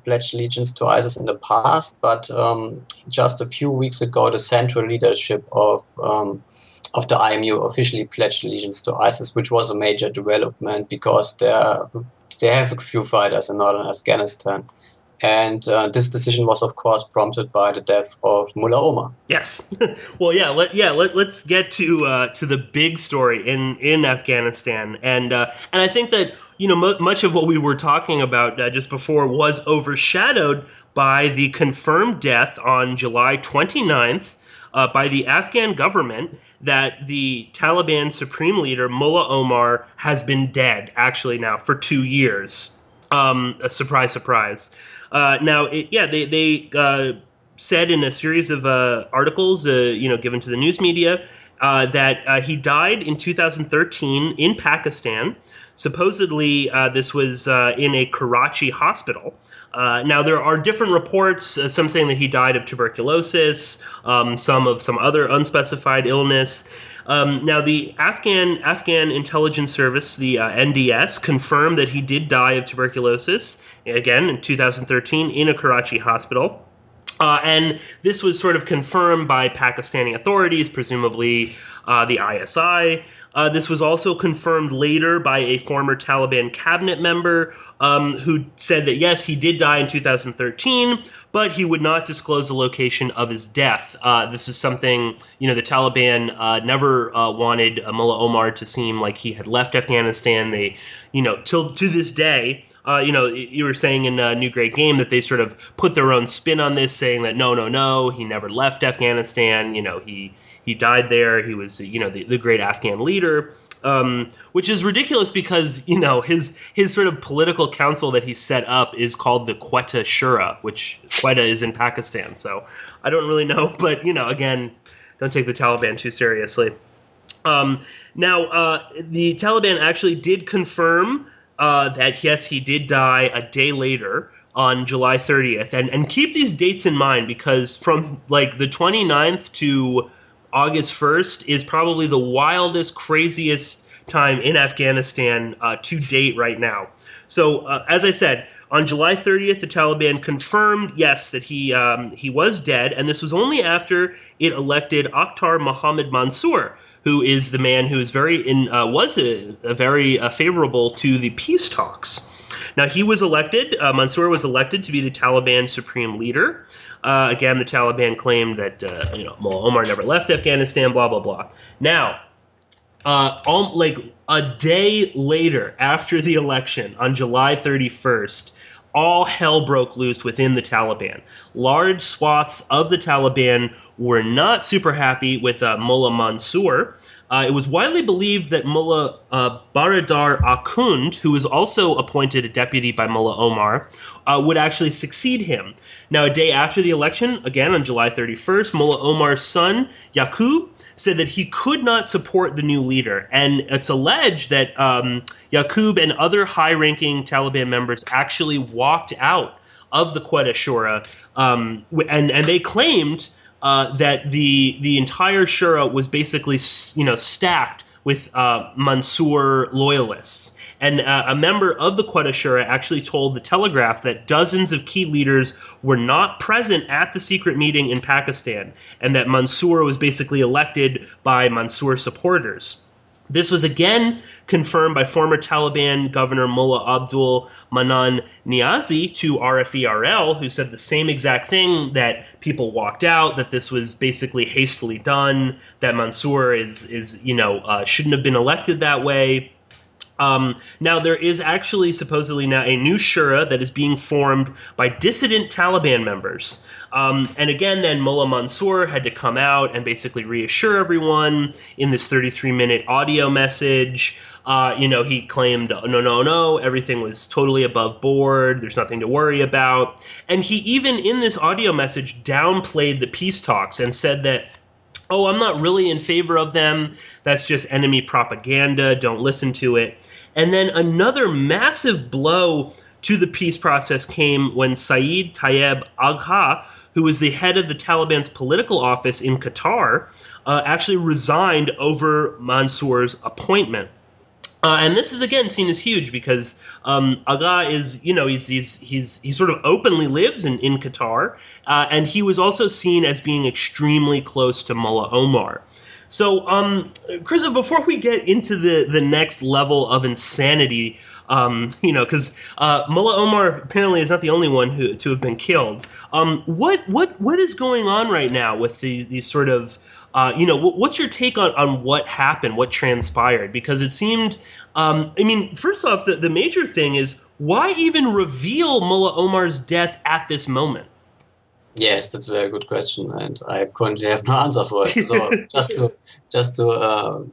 pledged allegiance to ISIS in the past, but just a few weeks ago, the central leadership of the IMU officially pledged allegiance to ISIS, which was a major development because they have a few fighters in northern Afghanistan. And this decision was, of course, prompted by the death of Mullah Omar. Yes. Well, let's get to the big story in Afghanistan, and I think that much of what we were talking about just before was overshadowed by the confirmed death on July 29th by the Afghan government that the Taliban supreme leader Mullah Omar has been dead actually now for 2 years. A surprise, surprise. They said in a series of articles, given to the news media, that he died in 2013 in Pakistan. Supposedly, this was in a Karachi hospital. Now, there are different reports, some saying that he died of tuberculosis, some of some other unspecified illness. Now, the Afghan intelligence service, the NDS, confirmed that he did die of tuberculosis, again, in 2013 in a Karachi hospital. And this was sort of confirmed by Pakistani authorities, presumably the ISI. This was also confirmed later by a former Taliban cabinet member who said that, yes, he did die in 2013, but he would not disclose the location of his death. This is something, the Taliban never wanted Mullah Omar to seem like he had left Afghanistan. They, to this day, you were saying in New Great Game that they sort of put their own spin on this, saying that no, he never left Afghanistan. He died there. He was, the great Afghan leader, which is ridiculous because, his sort of political council that he set up is called the Quetta Shura, which Quetta is in Pakistan. So I don't really know. But, again, don't take the Taliban too seriously. Now, the Taliban actually did confirm that, yes, he did die a day later on July 30th. And keep these dates in mind because from like the 29th to August 1st is probably the wildest, craziest time in Afghanistan to date right now. So, as I said, on July 30th, the Taliban confirmed, yes, that he was dead, and this was only after it elected Akhtar Mohammad Mansour, who is the man who is very favorable to the peace talks. Now, he was elected. Mansour was elected to be the Taliban supreme leader. Again, the Taliban claimed that Mullah Omar never left Afghanistan. Blah blah blah. Now, like a day later, after the election on July 31st, all hell broke loose within the Taliban. Large swaths of the Taliban were not super happy with Mullah Mansour. It was widely believed that Mullah Baradar Akhund, who was also appointed a deputy by Mullah Omar, would actually succeed him. Now, a day after the election, again on July 31st, Mullah Omar's son, Yaqub, said that he could not support the new leader. And it's alleged that Yaqub and other high-ranking Taliban members actually walked out of the Quetta Shura, and they claimed that the entire Shura was basically, stacked with Mansour loyalists. And a member of the Quetta Shura actually told The Telegraph that dozens of key leaders were not present at the secret meeting in Pakistan, and that Mansour was basically elected by Mansour supporters. This was again confirmed by former Taliban Governor Mullah Abdul Manan Niazi to RFERL, who said the same exact thing, that people walked out, that this was basically hastily done, that Mansour shouldn't have been elected that way. Now, there is actually supposedly now a new shura that is being formed by dissident Taliban members. And again, then Mullah Mansour had to come out and basically reassure everyone in this 33-minute audio message. He claimed, no, everything was totally above board. There's nothing to worry about. And he even in this audio message downplayed the peace talks and said that, oh, I'm not really in favor of them. That's just enemy propaganda. Don't listen to it. And then another massive blow to the peace process came when Saeed Tayyib Agha, who was the head of the Taliban's political office in Qatar, actually resigned over Mansour's appointment. And this is again seen as huge because Agha is, he sort of openly lives in Qatar, and he was also seen as being extremely close to Mullah Omar. So, Christoph, before we get into the next level of insanity, because Mullah Omar apparently is not the only one to have been killed. What is going on right now with these sort of what's your take on what happened, what transpired? Because it seemed, first off, the major thing is why even reveal Mullah Omar's death at this moment? Yes, that's a very good question, and I currently have no answer for it. So just to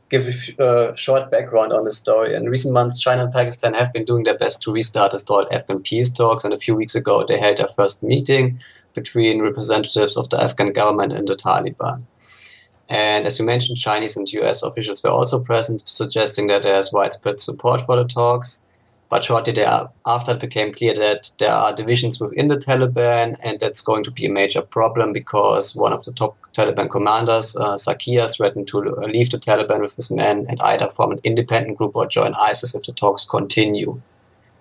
give a short background on the story. In recent months, China and Pakistan have been doing their best to restart the stalled Afghan peace talks, and a few weeks ago they held their first meeting between representatives of the Afghan government and the Taliban. And as you mentioned, Chinese and US officials were also present, suggesting that there is widespread support for the talks. But shortly thereafter, it became clear that there are divisions within the Taliban, and that's going to be a major problem because one of the top Taliban commanders, Zakia, threatened to leave the Taliban with his men and either form an independent group or join ISIS if the talks continue.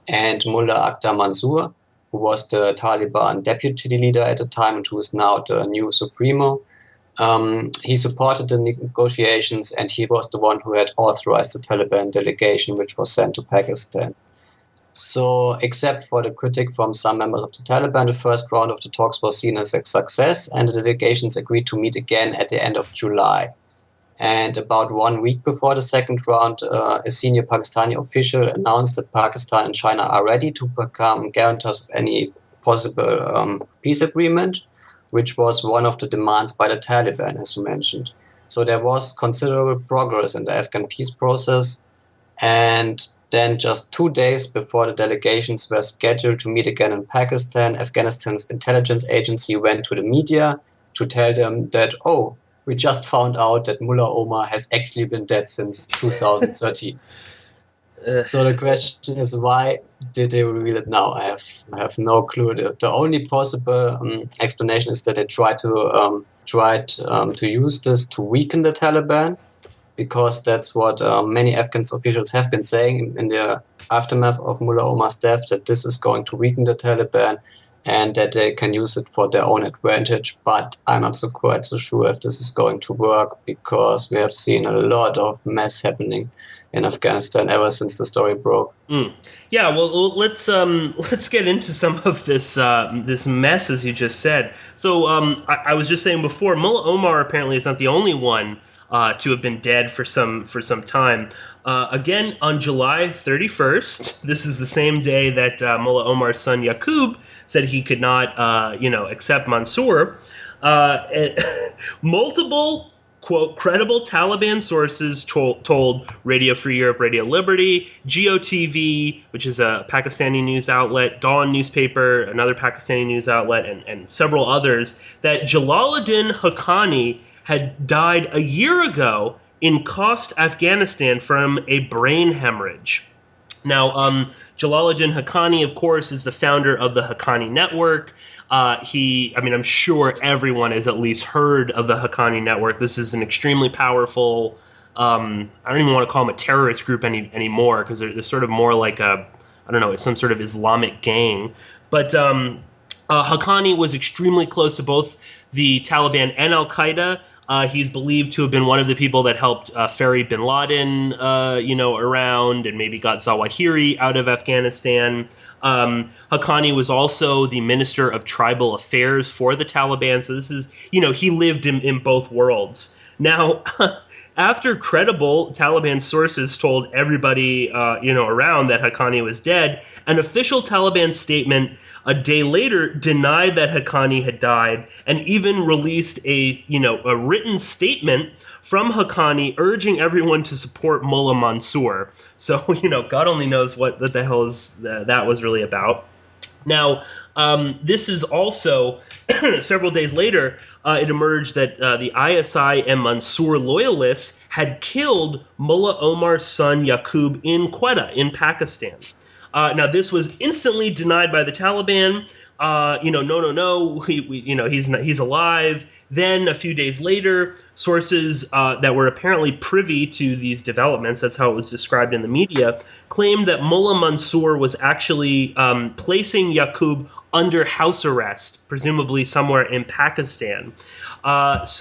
And Mullah Akhtar Mansour, who was the Taliban deputy leader at the time and who is now the new Supremo, he supported the negotiations, and he was the one who had authorized the Taliban delegation, which was sent to Pakistan. So, except for the critique from some members of the Taliban, the first round of the talks was seen as a success, and the delegations agreed to meet again at the end of July. And about 1 week before the second round, a senior Pakistani official announced that Pakistan and China are ready to become guarantors of any possible peace agreement, which was one of the demands by the Taliban, as you mentioned. So there was considerable progress in the Afghan peace process, and then just 2 days before the delegations were scheduled to meet again in Pakistan, Afghanistan's intelligence agency went to the media to tell them that, oh, we just found out that Mullah Omar has actually been dead since 2013. So the question is, why did they reveal it now? I have no clue. The only possible explanation is that they tried to use this to weaken the Taliban, because that's what many Afghan officials have been saying in the aftermath of Mullah Omar's death, that this is going to weaken the Taliban and that they can use it for their own advantage. But I'm not quite so sure if this is going to work, because we have seen a lot of mess happening in Afghanistan ever since the story broke. Yeah, well, let's get into some of this this mess, as you just said. So I was just saying before, Mullah Omar apparently is not the only one to have been dead for some time. Again, on July 31st, this is the same day that Mullah Omar's son Yaqub said he could not, accept Mansour. Multiple, quote, credible Taliban sources told Radio Free Europe, Radio Liberty, GOTV, which is a Pakistani news outlet, Dawn newspaper, another Pakistani news outlet, and several others, that Jalaluddin Haqqani had died a year ago in Khost, Afghanistan, from a brain hemorrhage. Now, Jalaluddin Haqqani, of course, is the founder of the Haqqani Network. I'm sure everyone has at least heard of the Haqqani Network. This is an extremely powerful, I don't even want to call them a terrorist group anymore, because they're sort of more like it's some sort of Islamic gang. But Haqqani was extremely close to both the Taliban and Al-Qaeda. He's believed to have been one of the people that helped ferry bin Laden, around, and maybe got Zawahiri out of Afghanistan. Haqqani was also the Minister of Tribal Affairs for the Taliban. So this is, he lived in both worlds. Now, after credible Taliban sources told everybody, around that Haqqani was dead, an official Taliban statement a day later denied that Haqqani had died, and even released a written statement from Haqqani urging everyone to support Mullah Mansour. So, God only knows what the hell that was really about. Now, this is also several days later. It emerged that the ISI and Mansour loyalists had killed Mullah Omar's son Yaqub in Quetta in Pakistan. Now, this was instantly denied by the Taliban. No, he's alive. Then a few days later, sources that were apparently privy to these developments, that's how it was described in the media, claimed that Mullah Mansour was actually placing Yaqub under house arrest, presumably somewhere in Pakistan. This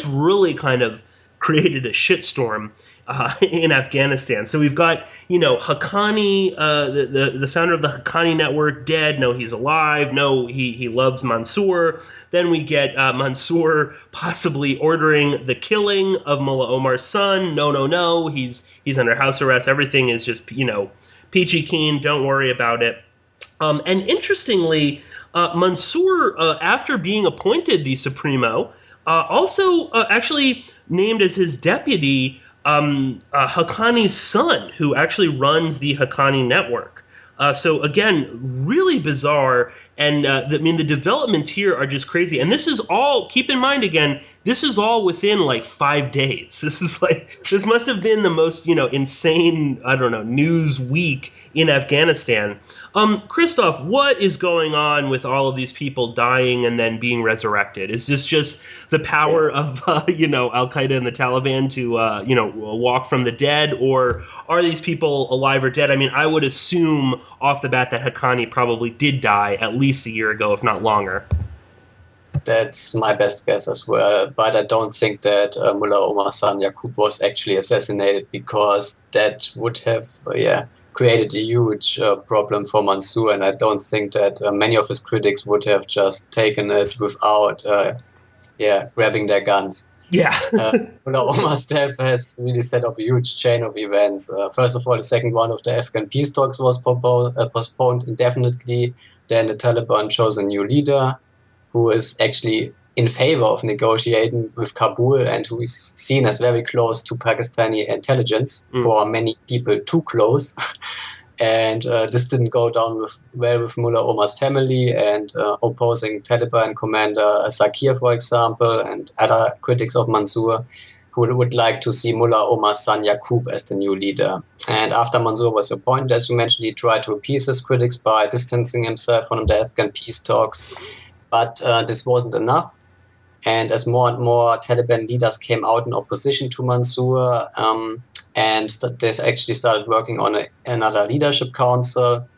really kind of created a shitstorm in Afghanistan. So we've got, Haqqani, the founder of the Haqqani network, dead. No, he's alive. No, he loves Mansour. Then we get Mansour possibly ordering the killing of Mullah Omar's son. No, he's under house arrest. Everything is just, peachy keen. Don't worry about it. And interestingly, Mansour, after being appointed the Supremo, also actually named as his deputy Haqqani's son, who actually runs the Haqqani network. So again, really bizarre. And the developments here are just crazy. And this is all, keep in mind again, this is all within like 5 days. This must have been the most, insane, news week in Afghanistan. Christoph, what is going on with all of these people dying and then being resurrected? Is this just the power of, Al-Qaeda and the Taliban to, walk from the dead? Or are these people alive or dead? I mean, I would assume off the bat that Haqqani probably did die at least a year ago, if not longer. That's my best guess as well, but I don't think that Mullah Omar's son Yaqub was actually assassinated, because that would have created a huge problem for Mansour, and I don't think that many of his critics would have just taken it without grabbing their guns. Yeah. Mullah Omar's death has really set up a huge chain of events. First of all, the second round of the Afghan peace talks was postponed indefinitely. Then the Taliban chose a new leader who is actually in favor of negotiating with Kabul and who is seen as very close to Pakistani intelligence, for many people too close. And this didn't go down well with Mullah Omar's family and opposing Taliban commander Zakir, for example, and other critics of Mansour, who would like to see Mullah Omar's son Yaqub as the new leader. And after Mansour was appointed, as you mentioned, he tried to appease his critics by distancing himself from the Afghan peace talks. But this wasn't enough. And as more and more Taliban leaders came out in opposition to Mansour, and they actually started working on another leadership council,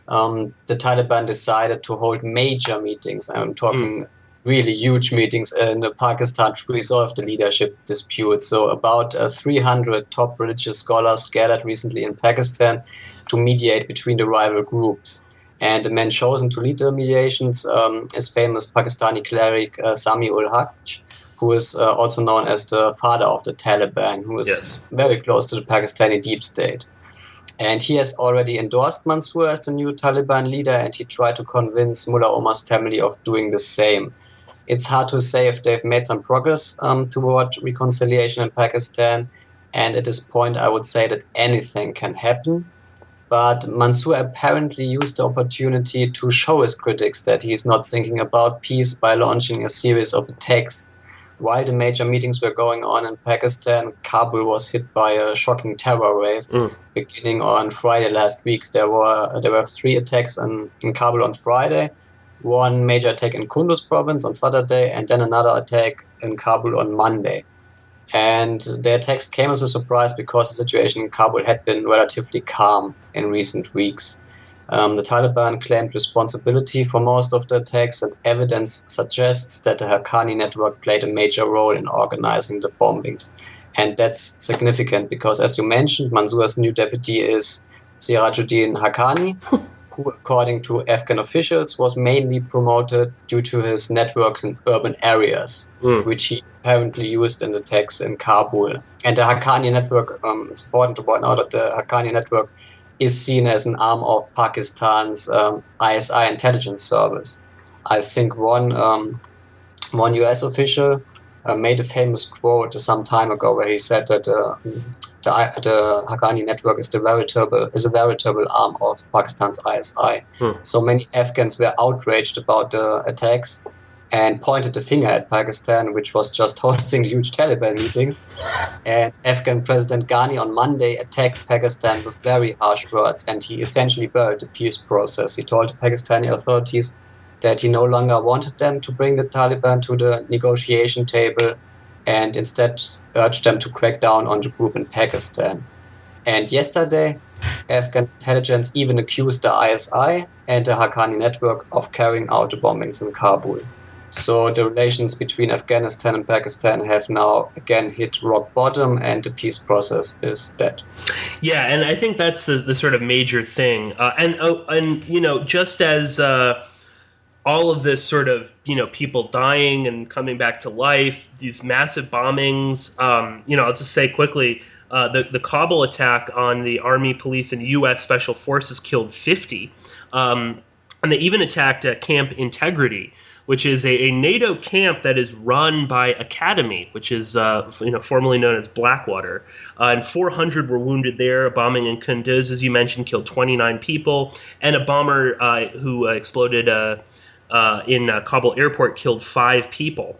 the Taliban decided to hold major meetings. I'm talking really huge meetings in Pakistan to resolve the leadership dispute. So about 300 top religious scholars gathered recently in Pakistan to mediate between the rival groups. And the man chosen to lead the mediations is famous Pakistani cleric Sami ul Haq, who is also known as the father of the Taliban, who is very close to the Pakistani deep state. And he has already endorsed Mansour as the new Taliban leader, and he tried to convince Mullah Omar's family of doing the same. It's hard to say if they've made some progress toward reconciliation in Pakistan, and at this point I would say that anything can happen. But Mansour apparently used the opportunity to show his critics that he's not thinking about peace by launching a series of attacks. While the major meetings were going on in Pakistan, Kabul was hit by a shocking terror wave. Beginning on Friday last week, there were 3 attacks in Kabul on Friday, one major attack in Kunduz province on Saturday, and then another attack in Kabul on Monday. And the attacks came as a surprise because the situation in Kabul had been relatively calm in recent weeks. The Taliban claimed responsibility for most of the attacks, and evidence suggests that the Haqqani network played a major role in organizing the bombings. And that's significant because, as you mentioned, Mansour's new deputy is Sirajuddin Haqqani, who, according to Afghan officials, was mainly promoted due to his networks in urban areas, which he apparently used in attacks in Kabul. And the Haqqani network, it's important to point out that the Haqqani network is seen as an arm of Pakistan's ISI intelligence service. I think one US official made a famous quote some time ago where he said that the Haqqani network is a veritable arm of Pakistan's ISI. So many Afghans were outraged about the attacks and pointed the finger at Pakistan, which was just hosting huge Taliban meetings. And Afghan President Ghani on Monday attacked Pakistan with very harsh words, and he essentially buried the peace process. He told the Pakistani authorities that he no longer wanted them to bring the Taliban to the negotiation table and instead urged them to crack down on the group in Pakistan. And yesterday, Afghan intelligence even accused the ISI and the Haqqani network of carrying out the bombings in Kabul. So the relations between Afghanistan and Pakistan have now again hit rock bottom, and the peace process is dead. Yeah, and I think that's the sort of major thing. And you know, just as all of this sort of, you know, people dying and coming back to life, these massive bombings, you know, I'll just say quickly, the Kabul attack on the Army, police, and U.S. Special Forces killed 50. And they even attacked Camp Integrity, which is a NATO camp that is run by Academy, which is you know, formerly known as Blackwater. And 400 were wounded there. A bombing in Kunduz, as you mentioned, killed 29 people. And a bomber who exploded in Kabul airport killed 5 people.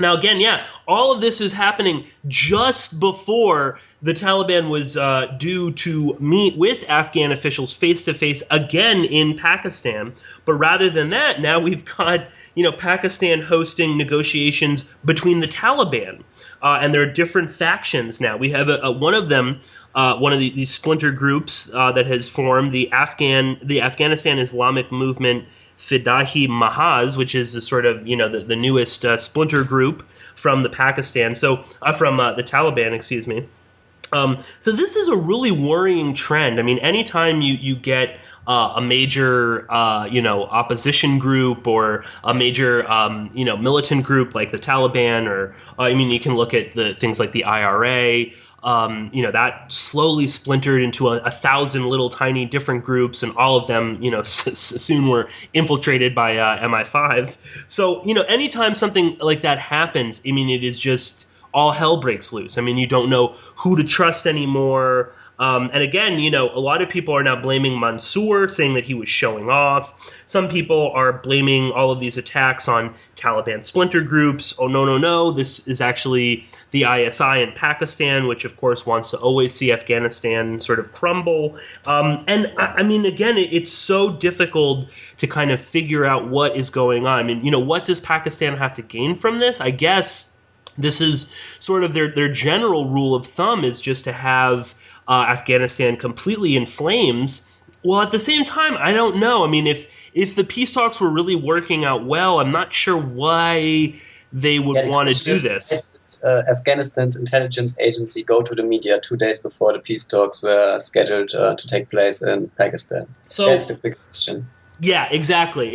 Now, again, yeah, all of this is happening just before the Taliban was due to meet with Afghan officials face-to-face again in Pakistan. But rather than that, now we've got, you know, Pakistan hosting negotiations between the Taliban. And there are different factions now. We have one of them, one of these splinter groups that has formed, the Afghanistan Islamic Movement Fidahi Mahaz, which is the sort of, you know, the newest splinter group from the Pakistan. So from the Taliban, excuse me. So this is a really worrying trend. I mean, anytime you get a major, you know, opposition group or a major, you know, militant group like the Taliban, or I mean, you can look at the things like the IRA. You know, that slowly splintered into 1,000 little tiny different groups, and all of them, you know, soon were infiltrated by MI5. So, you know, anytime something like that happens, I mean, it is just all hell breaks loose. I mean, you don't know who to trust anymore. And again, you know, a lot of people are now blaming Mansour, saying that he was showing off. Some people are blaming all of these attacks on Taliban splinter groups. Oh, no, this is actually the ISI in Pakistan, which of course wants to always see Afghanistan sort of crumble. And I mean, again, it's so difficult to kind of figure out what is going on. I mean, you know, what does Pakistan have to gain from this? I guess this is sort of their general rule of thumb, is just to have Afghanistan completely in flames. Well, at the same time, I don't know. I mean, if the peace talks were really working out well, I'm not sure why they would want to do this. Afghanistan's intelligence agency go to the media 2 days before the peace talks were scheduled to take place in Pakistan. So that's the big question. Yeah, exactly,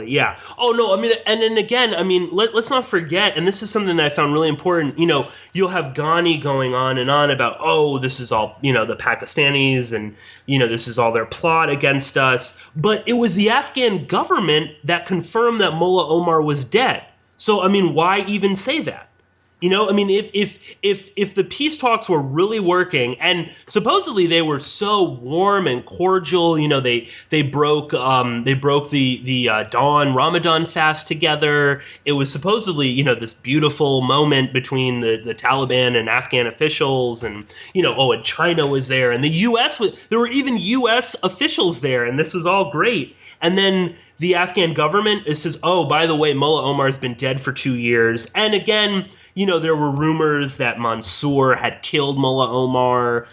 yeah. Oh, no, I mean, and then again, I mean, let's not forget, and this is something that I found really important, you know, you'll have Ghani going on and on about, oh, this is all, you know, the Pakistanis, and, you know, this is all their plot against us. But it was the Afghan government that confirmed that Mullah Omar was dead. So, I mean, why even say that? You know, I mean, if the peace talks were really working, and supposedly they were so warm and cordial, you know, they broke the dawn Ramadan fast together. It was supposedly, you know, this beautiful moment between the Taliban and Afghan officials, and, you know, and China was there, and the U.S. there were even U.S. officials there, and this was all great. And then the Afghan government says, oh, by the way, Mullah Omar's been dead for 2 years, and again, you know, there were rumors that Mansour had killed Mullah Omar,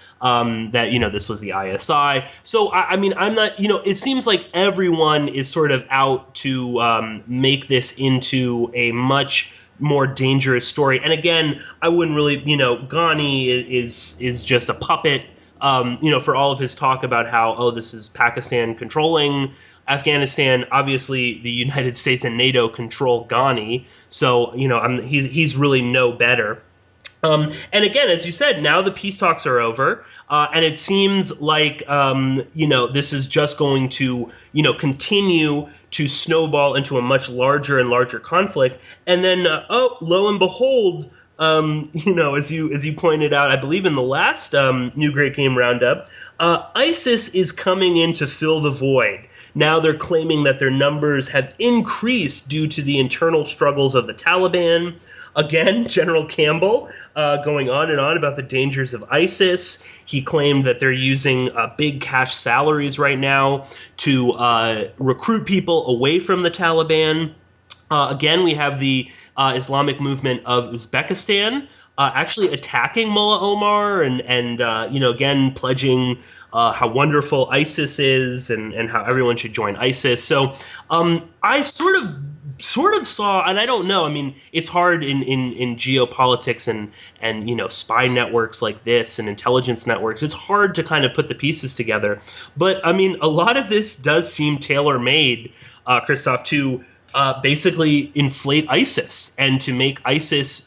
that, you know, this was the ISI. So, I mean, I'm not, you know, it seems like everyone is sort of out to make this into a much more dangerous story. And again, I wouldn't really, you know, Ghani is just a puppet. for all of his talk about how, oh, this is Pakistan controlling Afghanistan. Obviously, the United States and NATO control Ghani, so he's really no better. And again, as you said, now the peace talks are over, and it seems like this is just going to continue to snowball into a much larger and larger conflict. And then, lo and behold, as you pointed out, I believe in the last New Great Game Roundup, ISIS is coming in to fill the void. Now they're claiming that their numbers have increased due to the internal struggles of the Taliban. Again, General Campbell going on and on about the dangers of ISIS. He claimed that they're using big cash salaries right now to recruit people away from the Taliban. Again, we have the Islamic movement of Uzbekistan actually attacking Mullah Omar and again pledging how wonderful ISIS is and how everyone should join ISIS. So I sort of saw, and I don't know, I mean, it's hard in geopolitics and spy networks like this and intelligence networks. It's hard to kind of put the pieces together. But I mean, a lot of this does seem tailor-made, Christoph, to basically inflate ISIS and to make ISIS,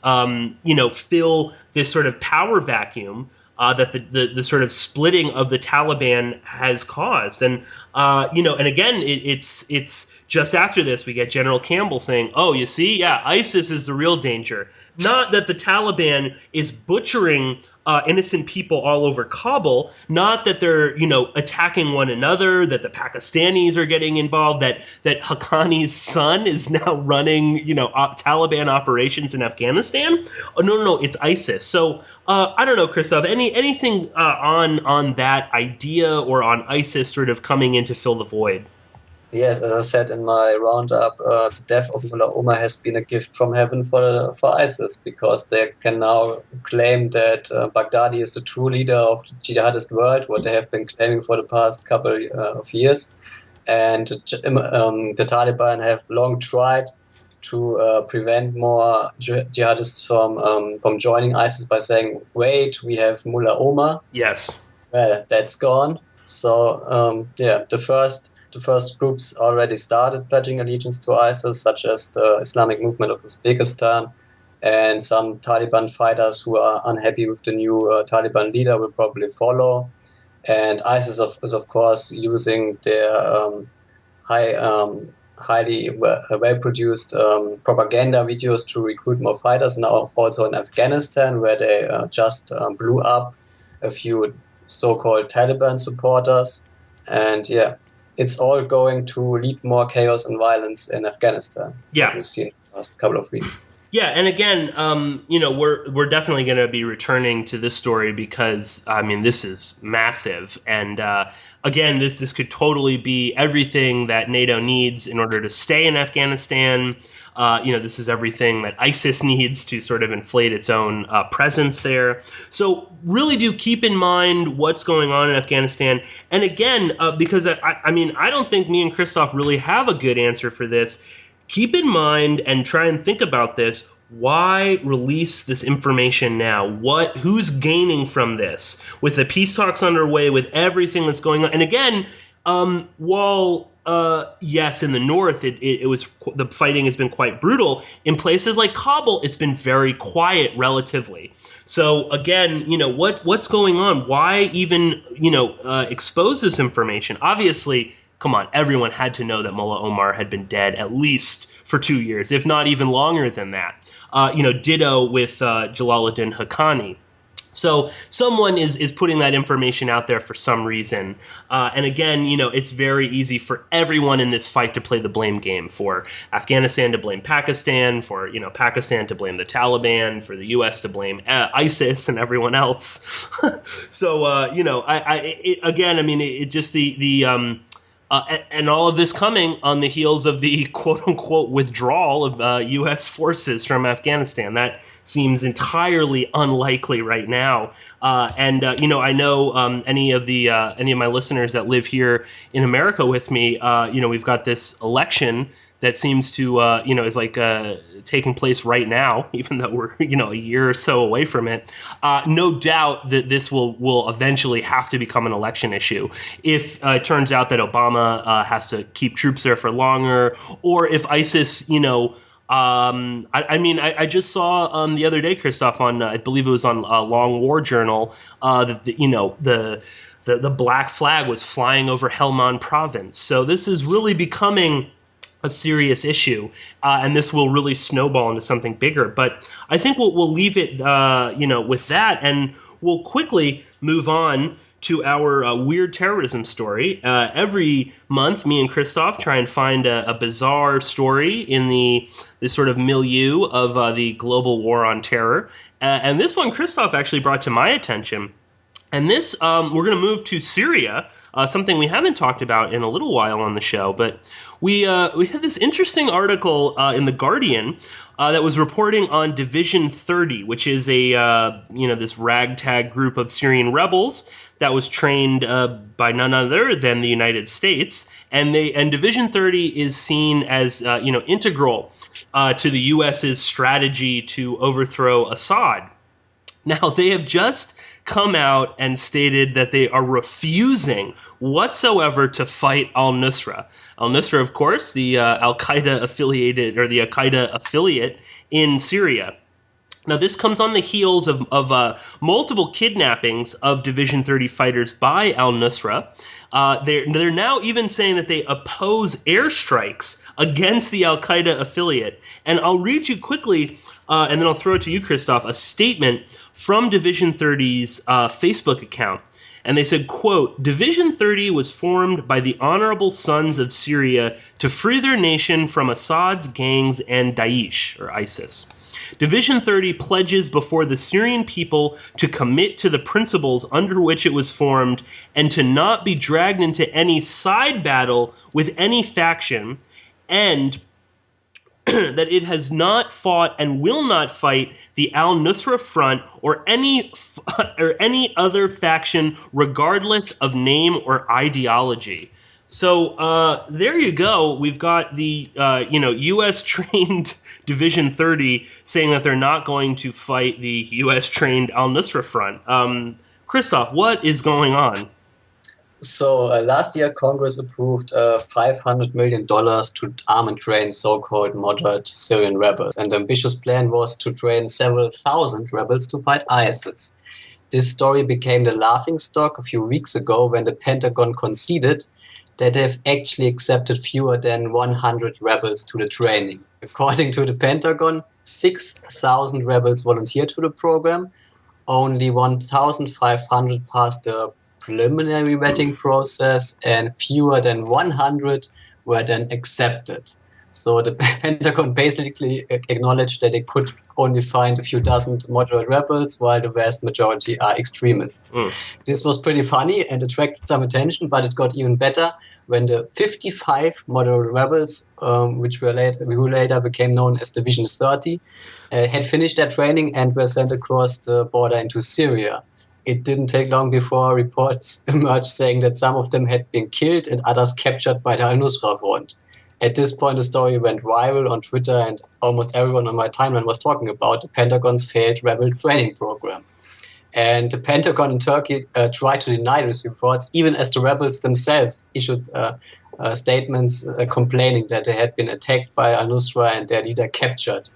fill this sort of power vacuum that the sort of splitting of the Taliban has caused. And, and again, it's just after this, we get General Campbell saying, oh, you see, yeah, ISIS is the real danger. Not that the Taliban is butchering innocent people all over Kabul, not that they're, attacking one another, that the Pakistanis are getting involved, that Haqqani's son is now running, Taliban operations in Afghanistan. Oh, no, it's ISIS. So I don't know, Christoph, anything on that idea or on ISIS sort of coming in to fill the void? Yes, as I said in my roundup, the death of Mullah Omar has been a gift from heaven for ISIS, because they can now claim that Baghdadi is the true leader of the jihadist world, what they have been claiming for the past couple of years. And the Taliban have long tried to prevent more jihadists from joining ISIS by saying, wait, we have Mullah Omar. Yes. Well, that's gone. So, the first groups already started pledging allegiance to ISIS, such as the Islamic Movement of Uzbekistan, and some Taliban fighters who are unhappy with the new Taliban leader will probably follow. And ISIS is, of course, using their highly well-produced propaganda videos to recruit more fighters, now also in Afghanistan, where they just blew up a few so-called Taliban supporters. And yeah, it's all going to lead more chaos and violence in Afghanistan. Yeah, we've seen in the last couple of weeks. Yeah, and again, we're definitely going to be returning to this story because I mean this is massive, and again, this could totally be everything that NATO needs in order to stay in Afghanistan. This is everything that ISIS needs to sort of inflate its own presence there. So really do keep in mind what's going on in Afghanistan. And again, because I don't think me and Christoph really have a good answer for this. Keep in mind and try and think about this. Why release this information now? Who's gaining from this? With the peace talks underway, with everything that's going on. And again, while yes, in the north, it was the fighting has been quite brutal. In places like Kabul, it's been very quiet relatively. So again, what's going on? Why even expose this information? Obviously, come on, everyone had to know that Mullah Omar had been dead at least for 2 years, if not even longer than that. Ditto with Jalaluddin Haqqani. So someone is putting that information out there for some reason. And again, it's very easy for everyone in this fight to play the blame game, for Afghanistan to blame Pakistan, for, Pakistan to blame the Taliban, for the U.S. to blame ISIS and everyone else. So, and all of this coming on the heels of the quote-unquote withdrawal of U.S. forces from Afghanistan. That seems entirely unlikely right now. I know any of my listeners that live here in America with me, we've got this election that seems to, is like taking place right now, even though we're, a year or so away from it. No doubt that this will eventually have to become an election issue. If it turns out that Obama has to keep troops there for longer, or if ISIS, I just saw the other day, Christoph, on I believe it was on Long War Journal, that the black flag was flying over Helmand province. So this is really becoming a serious issue, and this will really snowball into something bigger. But I think we'll leave it, with that, and we'll quickly move on to our weird terrorism story. Every month, me and Christoph try and find a bizarre story in the sort of milieu of the global war on terror. And this one, Christoph actually brought to my attention. And this, we're going to move to Syria, something we haven't talked about in a little while on the show. But we had this interesting article in The Guardian that was reporting on Division 30, which is this ragtag group of Syrian rebels that was trained by none other than the United States. And Division 30 is seen as integral to the U.S.'s strategy to overthrow Assad. Now, they have just come out and stated that they are refusing whatsoever to fight al-Nusra. Al-Nusra, of course, the Al-Qaeda affiliated, or the Al-Qaeda affiliate in Syria. Now, this comes on the heels of multiple kidnappings of Division 30 fighters by al-Nusra. They're now even saying that they oppose airstrikes against the Al-Qaeda affiliate. And I'll read you quickly, and then I'll throw it to you, Christoph, a statement from Division 30's Facebook account. And they said, quote, Division 30 was formed by the honorable sons of Syria to free their nation from Assad's gangs and Daesh, or ISIS. Division 30 pledges before the Syrian people to commit to the principles under which it was formed and to not be dragged into any side battle with any faction, and that it has not fought and will not fight the al-Nusra Front or any other faction, regardless of name or ideology. So there you go. We've got the U.S. trained Division 30 saying that they're not going to fight the U.S. trained al-Nusra Front. Christoph, what is going on? So last year, Congress approved $500 million to arm and train so-called moderate Syrian rebels. And the ambitious plan was to train several thousand rebels to fight ISIS. This story became the laughingstock a few weeks ago when the Pentagon conceded that they've actually accepted fewer than 100 rebels to the training. According to the Pentagon, 6,000 rebels volunteered to the program. Only 1,500 passed the preliminary vetting process, and fewer than 100 were then accepted. So the Pentagon basically acknowledged that they could only find a few dozen moderate rebels, while the vast majority are extremists. This was pretty funny and attracted some attention, but it got even better when the 55 moderate rebels, who later became known as Division 30, had finished their training and were sent across the border into Syria. It didn't take long before reports emerged saying that some of them had been killed and others captured by the al-Nusra Front. At this point, the story went viral on Twitter, and almost everyone on my timeline was talking about the Pentagon's failed rebel training program. And the Pentagon in Turkey tried to deny these reports, even as the rebels themselves issued statements complaining that they had been attacked by al-Nusra and their leader captured.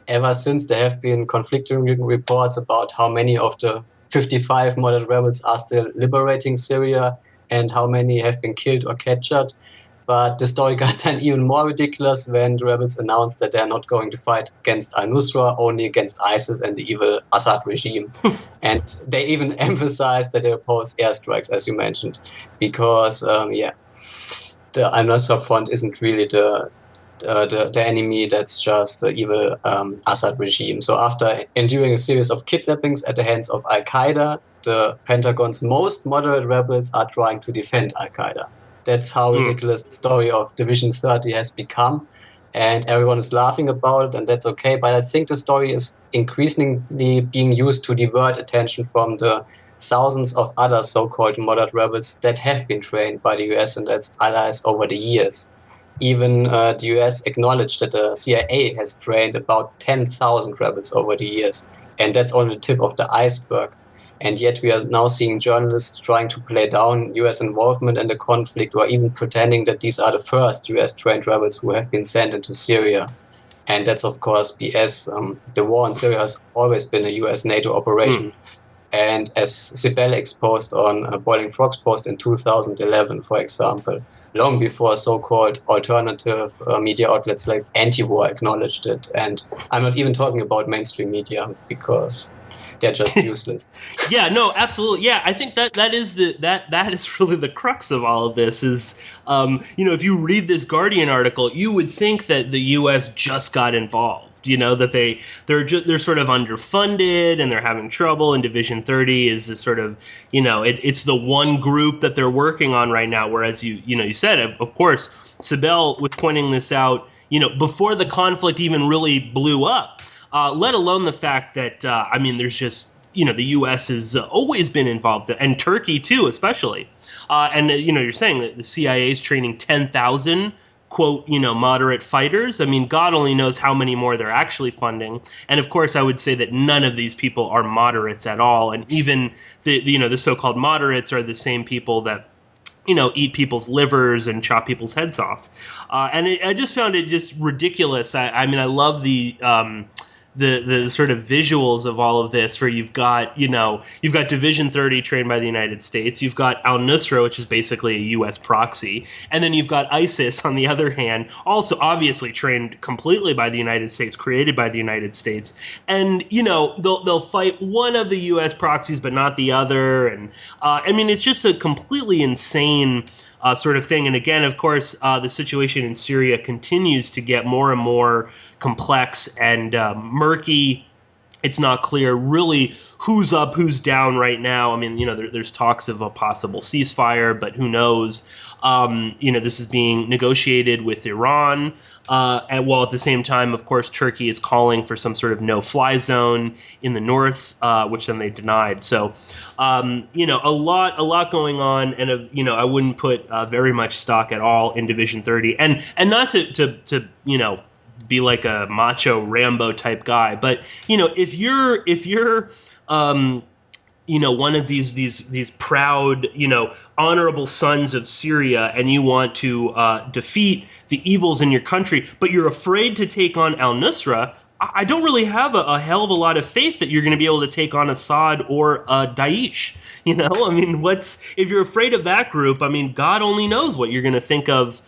Ever since, there have been conflicting reports about how many of the 55 moderate rebels are still liberating Syria and how many have been killed or captured. But the story got then even more ridiculous when the rebels announced that they are not going to fight against al-Nusra, only against ISIS and the evil Assad regime. And they even emphasized that they oppose airstrikes, as you mentioned, because, the al-Nusra Front isn't really the enemy, that's just the evil Assad regime. So after enduring a series of kidnappings at the hands of Al-Qaeda, the Pentagon's most moderate rebels are trying to defend Al-Qaeda. That's how ridiculous the story of Division 30 has become. And everyone is laughing about it, and that's okay. But I think the story is increasingly being used to divert attention from the thousands of other so-called moderate rebels that have been trained by the US and its allies over the years. Even the US acknowledged that the CIA has trained about 10,000 rebels over the years. And that's only the tip of the iceberg. And yet we are now seeing journalists trying to play down US involvement in the conflict, or even pretending that these are the first US trained rebels who have been sent into Syria. And that's, of course, BS. The war in Syria has always been a US NATO operation. And as Sibel exposed on Boiling Frogs post in 2011, for example, long before so-called alternative media outlets like Anti-War acknowledged it. And I'm not even talking about mainstream media because they're just useless. Yeah, no, absolutely. Yeah, I think that is that is really the crux of all of this. Is if you read this Guardian article, you would think that the U.S. just got involved. That they're sort of underfunded and they're having trouble. And Division 30 is this sort of it's the one group that they're working on right now. Whereas you said, of course, Sibel was pointing this out before the conflict even really blew up. Let alone the fact that, there's just, the U.S. has always been involved, and Turkey, too, especially. You're saying that the CIA is training 10,000, quote, moderate fighters. I mean, God only knows how many more they're actually funding. And, of course, I would say that none of these people are moderates at all. And even the so-called moderates are the same people that eat people's livers and chop people's heads off. I just found it just ridiculous. I love the sort of visuals of all of this, where you've got Division 30 trained by the United States, you've got al-Nusra, which is basically a U.S. proxy, and then you've got ISIS on the other hand, also obviously trained completely by the United States, created by the United States, and they'll fight one of the U.S. proxies but not the other, and it's just a completely insane sort of thing. And again, of course, the situation in Syria continues to get more and more complex and murky. It's not clear really who's up, who's down right now. There's talks of a possible ceasefire, but who knows? This is being negotiated with Iran, while at the same time, of course, Turkey is calling for some sort of no-fly zone in the north, which then they denied. So, a lot going on, and I wouldn't put very much stock at all in Division 30, and not to be like a macho Rambo type guy, but if you're one of these proud honorable sons of Syria, and you want to defeat the evils in your country, but you're afraid to take on al-Nusra, I don't really have a hell of a lot of faith that you're going to be able to take on Assad or Daesh. If you're afraid of that group? God only knows what you're going to think of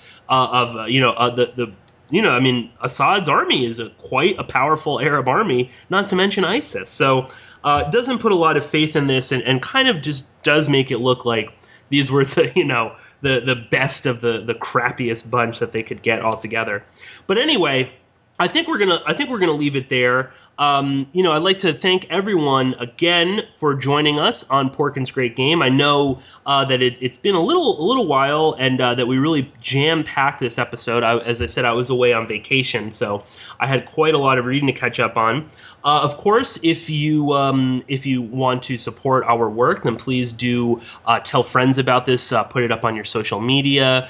Assad's army is quite a powerful Arab army, not to mention ISIS. So it doesn't put a lot of faith in this, and kind of just does make it look like these were the best of the crappiest bunch that they could get altogether. But anyway, I think we're gonna leave it there. I'd like to thank everyone again for joining us on Porkins' Great Game. I know that it's been a little while, and that we really jam-packed this episode. As I said, I was away on vacation, so I had quite a lot of reading to catch up on. Of course, if you want to support our work, then please do tell friends about this. Put it up on your social media.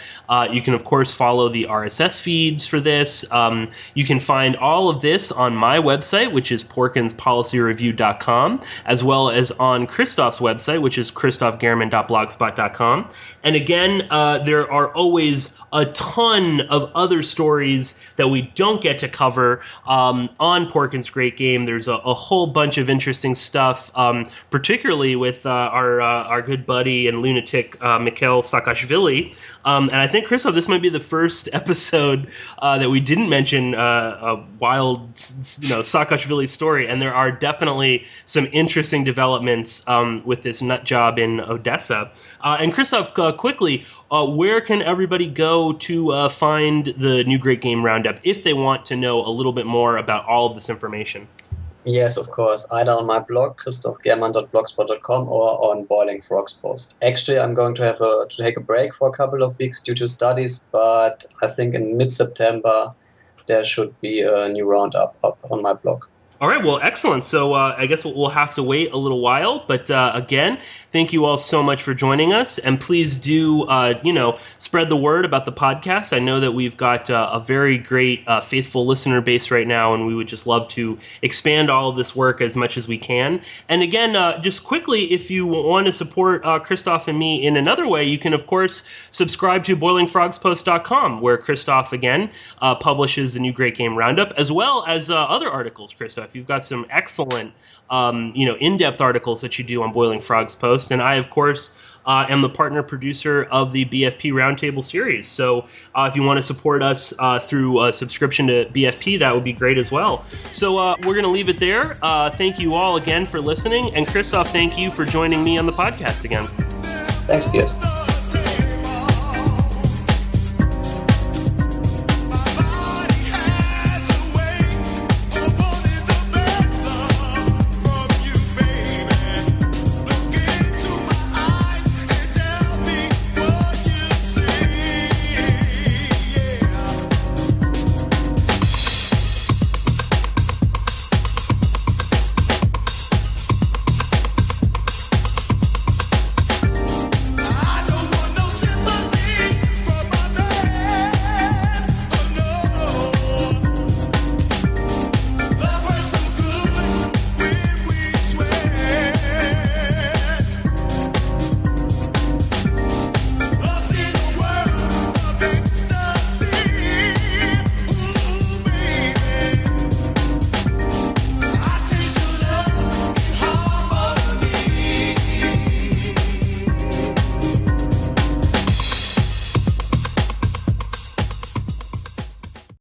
You can, of course, follow the RSS feeds for this. You can find all of this on my website, which is porkinspolicyreview.com, as well as on Christoph's website, which is christophgerman.blogspot.com. And again, there are always a ton of other stories that we don't get to cover on Porkins' Great Game. There's a whole bunch of interesting stuff, particularly with our good buddy and lunatic Mikhail Saakashvili. And I think, Christoph, this might be the first episode that we didn't mention a wild, Saakashvili story. And there are definitely some interesting developments with this nut job in Odessa. And Christoph, quickly, where can everybody go to find the new Great Game Roundup if they want to know a little bit more about all of this information? Yes, of course. Either on my blog, christophgerman.blogspot.com, or on Boiling Frogs post. Actually, I'm going to take a break for a couple of weeks due to studies, but I think in mid-September there should be a new roundup up on my blog. All right, well, excellent. So I guess we'll have to wait a little while. But again, thank you all so much for joining us. And please do, spread the word about the podcast. I know that we've got a very great, faithful listener base right now, and we would just love to expand all of this work as much as we can. And again, just quickly, if you want to support Christoph and me in another way, you can, of course, subscribe to boilingfrogspost.com, where Christoph, again, publishes the new Great Game Roundup, as well as other articles, Christoph. You've got some excellent, in-depth articles that you do on Boiling Frogs Post. And I, of course, am the partner producer of the BFP Roundtable series. So if you want to support us through a subscription to BFP, that would be great as well. So we're going to leave it there. Thank you all again for listening. And Christoph, thank you for joining me on the podcast again. Thanks, Piers.